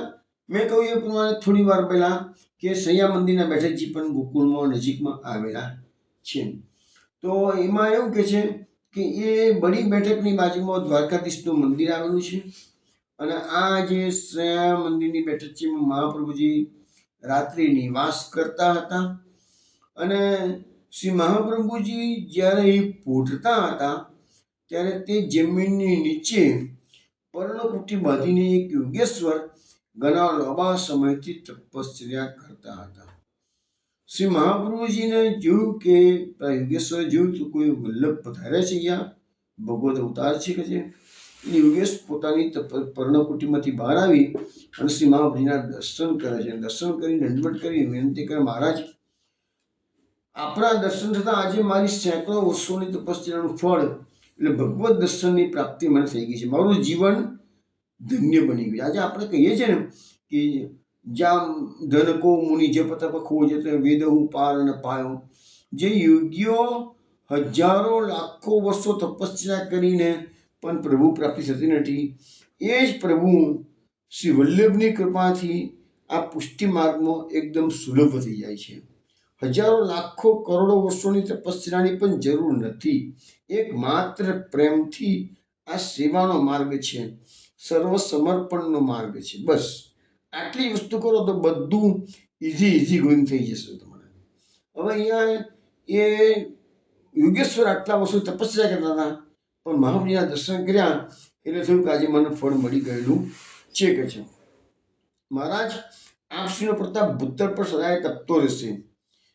મેં કહ્યું એ પ્રમાણે થોડી વાર પહેલા કે સૈયા મંદિરના બેઠકજી પણ ગોકુળમાં નજીકમાં આવેલા છે. તો એમાં એવું કે છે કે એ બડી બેઠકની બાજુમાં દ્વારકાધીશનું મંદિર આવેલું છે અને આ જે શ્રેયા મંદિરની બેઠક છે એમાં મહાપ્રભુજી રાત્રિ નિવાસ કરતા હતા. અને શ્રી મહાપ્રભુજી જ્યારે એ પોઢતા હતા ત્યારે તે જમીનની નીચે પર્ણકુટી બાંધીને એક યોગેશ્વર ઘણા લાંબા સમયથી તપસ્યા કરતા હતા. શ્રી મહાપ્રભુજીને જોયું કે યોગેશ્વરે જોયું તો કોઈ વલ્લભ પધારે છે, અહીંયા ભગવત અવતાર છે કે છે. યોગેશ પોતાની પર્ણકુટીમાંથી બહાર આવી અને શ્રી મહાપ્રભુજીના દર્શન કરે છે. દર્શન કરી દંડવત કરી વિનંતી કરે, મહારાજ આપણા દર્શન થતાં આજે મારી સેંકડો વર્ષોની તપસ્યાનું ફળ એટલે ભગવત દર્શનની પ્રાપ્તિ મને થઈ ગઈ છે. મારું જીવન ધન્ય બની ગયું. આજે આપણે કહીએ છીએ ને કે જ્યાં ધનકો મુનિ જે પતપ ખોજે તે વેદ હું પાર ન પાયો. જે યોગીઓ હજારો લાખો વર્ષો તપસ્યા કરીને પણ પ્રભુ પ્રાપ્તિ થતી નથી, એ જ પ્રભુ શ્રી વલ્લભની કૃપાથી આ પુષ્ટિ માર્ગમાં એકદમ સુલભ થઈ જાય છે. હજારો લાખો કરોડો વર્ષોની તપસ્યાની પણ જરૂર નથી. એકમાત્ર પ્રેમથી આ સેવાનો માર્ગ છે, સર્વ સમર્પણનો માર્ગ છે. બસ આટલી વસ્તુ કરો તો બધું ઇઝી ગોઈંગ થઈ જશે તમારે. હવે અહીંયા એ યોગેશ્વર આટલા વર્ષો તપસ્યા કરતા હતા, પણ મહાપ્રભુજીના દર્શન કર્યા એટલે થયું કે આજે મને ફળ મળી ગયેલું છે કે છે. મહારાજ આપશ્રીનો પ્રતાપ ભૂતર પર સદાય તપતો રહેશે.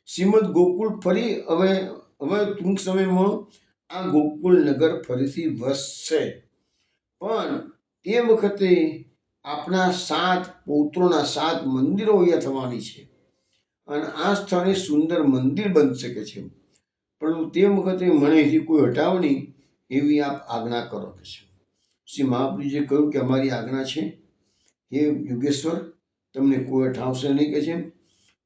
શ્રીમદ ગોકુળ ફરી હવે ટૂંક સમયમાં આ ગોકુળ નગર ફરીથી વસશે. પણ તે વખતે આપણા 7 પૌત્રોના 7 મંદિરો અહીંયા થવાની છે અને આ સ્થળે સુંદર મંદિર બની શકે છે. પરંતુ તે વખતે મને અહીંથી કોઈ હટાવે નહીં એવી આપ આજ્ઞા કરો કે છે. શ્રી મહાપ્રભુજીએ કહ્યું કે અમારી આજ્ઞા છે હે યોગેશ્વર, તમને કોઈ હટાવશે નહીં કે છે.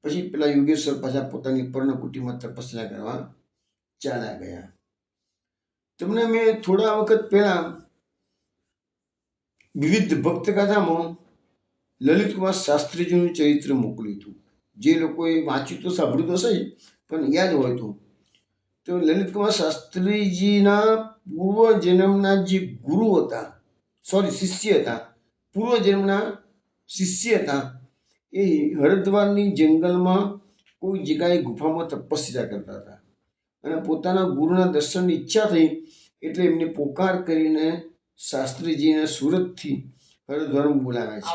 પછી પેલા યોગેશ્વર પાછા પોતાની પર્ણકુટીમાં તપસ્યા કરવા ચાલ્યા ગયા. તમને મેં થોડા વખત પહેલા વિવિધ ભક્ત કથામાં લલિતકુમાર શાસ્ત્રીજીનું ચરિત્ર મોકલ્યું હતું. જે લોકોએ વાંચ્યું તો સાંભળ્યું તો હશે પણ યાદ હોય તો લલિતકુમાર શાસ્ત્રીજીના પૂર્વજન્મના જે ગુરુ હતા, શિષ્ય હતા, પૂર્વજન્મના શિષ્ય હતા, એ હરિદ્વારની જંગલમાં કોઈ જગ્યાએ ગુફામાં તપસ્યા કરતા હતા અને પોતાના ગુરુના દર્શનની ઈચ્છા થઈ એટલે એમને પોકાર કરીને શાસ્ત્રીજીને સુરતથી હરિદ્વારમાં બોલાવ્યા છે.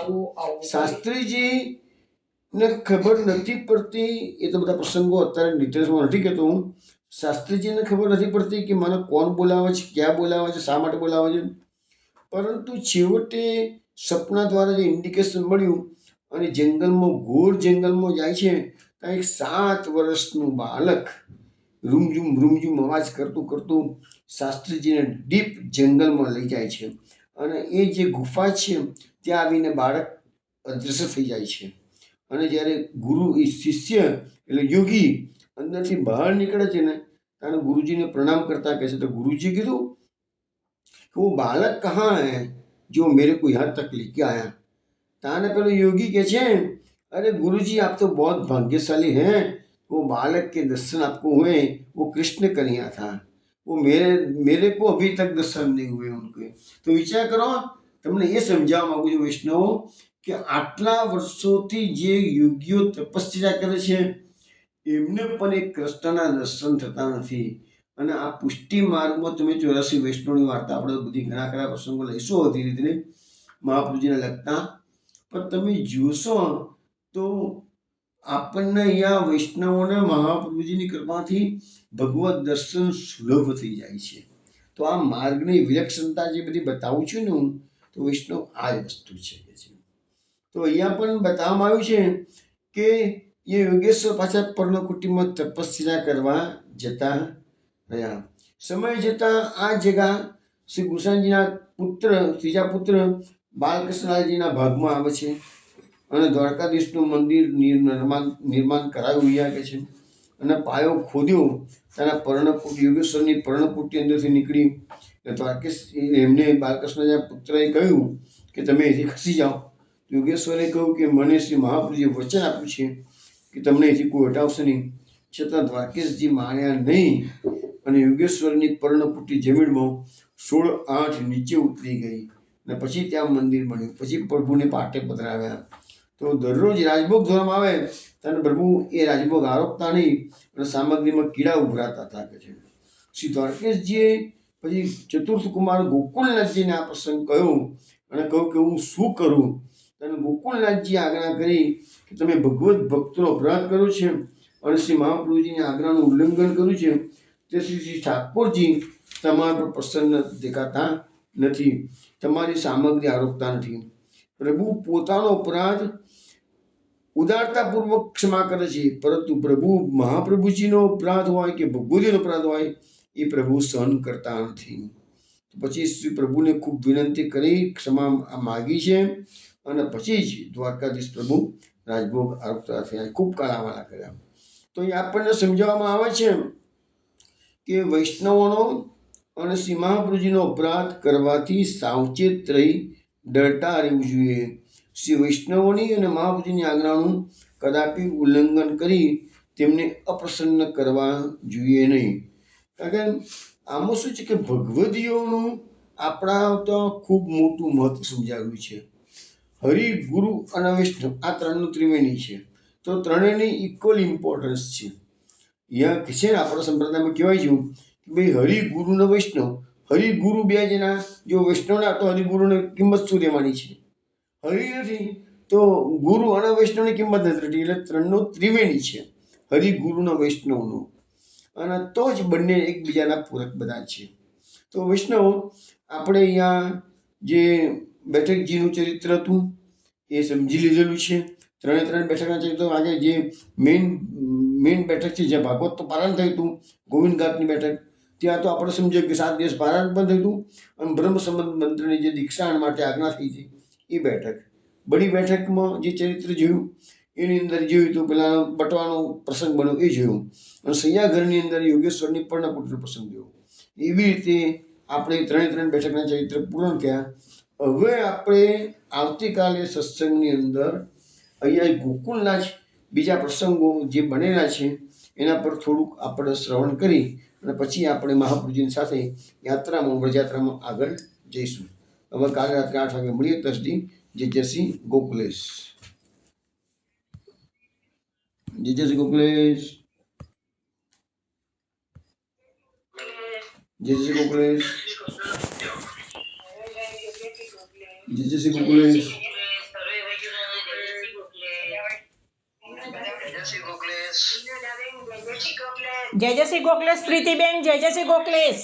શાસ્ત્રીજીને ખબર નથી પડતી, એ તો બધા પ્રસંગો અત્યારે ડિટેલ્સમાં નથી કહેતો હું. શાસ્ત્રીજીને ખબર નથી પડતી કે મને કોણ બોલાવે છે, ક્યાં બોલાવે છે, શા માટે બોલાવે છે. પરંતુ છેવટે સપના દ્વારા જે ઇન્ડિકેશન મળ્યું અને જંગલમાં ઘોર જંગલમાં જાય છે ત્યાં એક 7 વર્ષનું બાળક રૂમઝૂમ અવાજ કરતું શાસ્ત્રીજીને ડીપ જંગલમાં લઈ જાય છે અને એ જે ગુફા છે ત્યાં આવીને બાળક અદૃશ્ય થઈ જાય છે. અને જ્યારે ગુરુ એ શિષ્ય એટલે યોગી અંદરથી બહાર નીકળે છે ને ત્યારે ગુરુજીને પ્રણામ કરતા કહે છે. તો ગુરુજી કીધું कि वो बालक कहाँ है जो मेरे को यहाँ तक लेके आया. ताने पेलो योगी के छे, अरे गुरुजी आप तो बहुत भाग्यशाली हैं, वो बालक के दर्शन आपको हुए, वो कृष्ण कन्हैया था, वो मेरे को अभी तक दर्शन नहीं हुए उनके. तो विचार करो, તમને એ સમજાવવા માંગુ છું વૈષ્ણવો કે આટલા વર્ષોથી જે યોગીઓ તપસ્યા કરે છે એમને પણ એક કૃષ્ણના દર્શન થતા નથી. અને આ પુષ્ટિ માર્ગમાં તમે 84 વૈષ્ણવની વાર્તા આપણે બધી ઘણા ખરા પ્રસંગો લઈશું ધીરે ધીરે મહાપ્રભુજીને લગતા. પણ તમે જોશો તો આપણને અહીંયા વૈષ્ણવોને મહાપ્રભુજીની કૃપાથી ભગવત દર્શન સુલભ થઈ જાય છે. તો આ માર્ગની વિલક્ષણતા જે બધી બતાવું છું ને હું, તો વૈષ્ણવ આ જ વસ્તુ છે. તો અહીંયા પણ બતાવવામાં આવ્યું છે કે એ યોગેશ્વર પાછા પર્ણકુટીમાં તપસ્યા કરવા જતા રહ્યા. સમય જતાં આ જગા શ્રી ગુસાઈજીના પુત્ર, ત્રીજા પુત્ર બાલકૃષ્ણજીના ભાગમાં આવે છે અને દ્વારકાધીશનું મંદિર નિર્માણ કરાવ્યું અહીંયા કે છે અને પાયો ખોદ્યો. તેના પર્ણકુટી યોગેશ્વરની પર્ણકુટી અંદરથી નીકળી દ્વારકેશ એમને બાલકૃષ્ણજીના પુત્રએ કહ્યું કે તમે અહીંથી ખસી જાઓ. યોગેશ્વરે કહ્યું કે મને શ્રી મહાપ્રભુજીએ વચન આપ્યું છે કે તમને અહીંથી કોઈ હટાવશે નહીં. છતાં દ્વારકેશજી માન્યા નહીં અને યોગેશ્વરની પર્ણકુટી જમીનમાં 16 8 નીચે ઉતરી ગઈ ને પછી ત્યાં મંદિર બન્યું, પછી પ્રભુને પાટે પધરાવ્યા. તો દરરોજ રાજભોગ ધોવામાં આવે ત્યારે પ્રભુ એ રાજભોગ આરોપતા નહીં અને સામગ્રીમાં કીડા ઉભરાતા હતા કે છે. શ્રી દ્વારકેશજીએ પછી ચતુર્થ કુમાર ગોકુલનાથજીને આ પ્રસંગ કહ્યો અને કહ્યું કે હું શું કરું. અને ગોકુલનાથજી આજ્ઞા કરી કે તમે ભગવત ભક્તનો અપરાધ કર્યો છે અને શ્રી મહાપ્રભુજીની આજ્ઞાનું ઉલ્લંઘન કર્યું છે, તે શ્રી ઠાકોરજી તમારા પર પ્રસન્ન દેખાતા નથી, તમારી સામગ્રી આરોપતા નથી. પ્રભુ પોતાનો અપરાધ ઉદારતાપૂર્વક ક્ષમા કરે છે, પરંતુ પ્રભુ મહાપ્રભુજીનો અપરાધ હોય કે ભગવતીનો અપરાધ હોય એ પ્રભુ સહન કરતા નથી. પછી શ્રી પ્રભુને ખૂબ વિનંતી કરી ક્ષમા માગી છે અને પછી જ દ્વારકાધીશ પ્રભુ રાજભોગ આરોપતા થયા, ખૂબ કાળાવાળા કર્યા. તો એ આપણને સમજાવવામાં આવે છે કે વૈષ્ણવોનો અને શ્રી મહાપ્રભુજીનો અપરાધ કરવાથી સાવચેત રહી ડરતા રહેવું જોઈએ. શ્રી વૈષ્ણવોની અને મહાપ્રભુજીની આજ્ઞાનું કદાપી ઉલ્લંઘન કરી તેમને અપ્રસન્ન કરવા જોઈએ નહીં. કારણ કે આમાં શું છે કે ભગવદીઓનું આપણા તો ખૂબ મોટું મહત્વ સમજાવ્યું છે. હરિ, ગુરુ અને વૈષ્ણવ આ ત્રણનું ત્રિવેણી છે, તો ત્રણેયની ઇક્વલ ઇમ્પોર્ટન્સ છે. અહીંયા છે ને આપણા સંપ્રદાયમાં કહેવાય છે કે ભાઈ હરિ, ગુરુ ને વૈષ્ણવ. હરિ ગુરુ બે જણા, જો વૈષ્ણવના તો હરિગુરુની કિંમત શું રહેવાની છે? હરિ નથી તો ગુરુ અને વૈષ્ણવની કિંમત નથી રહેતી. એટલે ત્રણનું ત્રિવેણી છે, હરિ, ગુરુ ને વૈષ્ણવનું, અને તો જ બંને એકબીજાના પૂરક બધા છે. તો વૈષ્ણવ આપણે અહીંયા જે બેઠકજીનું ચરિત્ર હતું એ સમજી લીધેલું છે. ત્રણ બેઠકના ચરિત્રો આજે જે મેઇન બેઠક છે જ્યાં ભાગવત તો પારાયણ થયું હતું, ગોવિંદ ઘાટની બેઠક, ત્યાં તો આપણે સમજીએ કે 7 દિવસ પારાયણ પણ થયું હતું અને બ્રહ્મ સંબંધ મંત્રની જે દીક્ષા માટે આજ્ઞા થઈ હતી એ બેઠક. બડી બેઠકમાં જે ચરિત્ર જોયું એની અંદર જોયું તો પેલા બટવાનો પ્રસંગ બન્યો એ જોયું, અને સૈયાઘરની અંદર યોગેશ્વરની પર્ણકુટીનો પ્રસંગ જોયો. એવી રીતે આપણે ત્રણ બેઠકના ચરિત્ર પૂર્ણ કર્યા. હવે આપણે આવતીકાલે સત્સંગની અંદર અહીંયા ગોકુલના જ બીજા પ્રસંગો જે બનેલા છે એના પર થોડુંક આપણે શ્રવણ કરી અને પછી આપણે મહાપ્રભુજીની સાથે યાત્રામાં વ્રજયાત્રામાં આગળ જઈશું. હવે કાલે રાત્રે 8 વાગે મળીએ. તસદી જય શ્રી ગોકુલેશ. જય શ્રી ગોકુલેશ. જય શ્રી ગોકુલેશ. જય શ્રી ગોકુલેશ. જય શ્રી ગોકલેશ પ્રીતિબેન, જય શ્રી ગોકલેશ.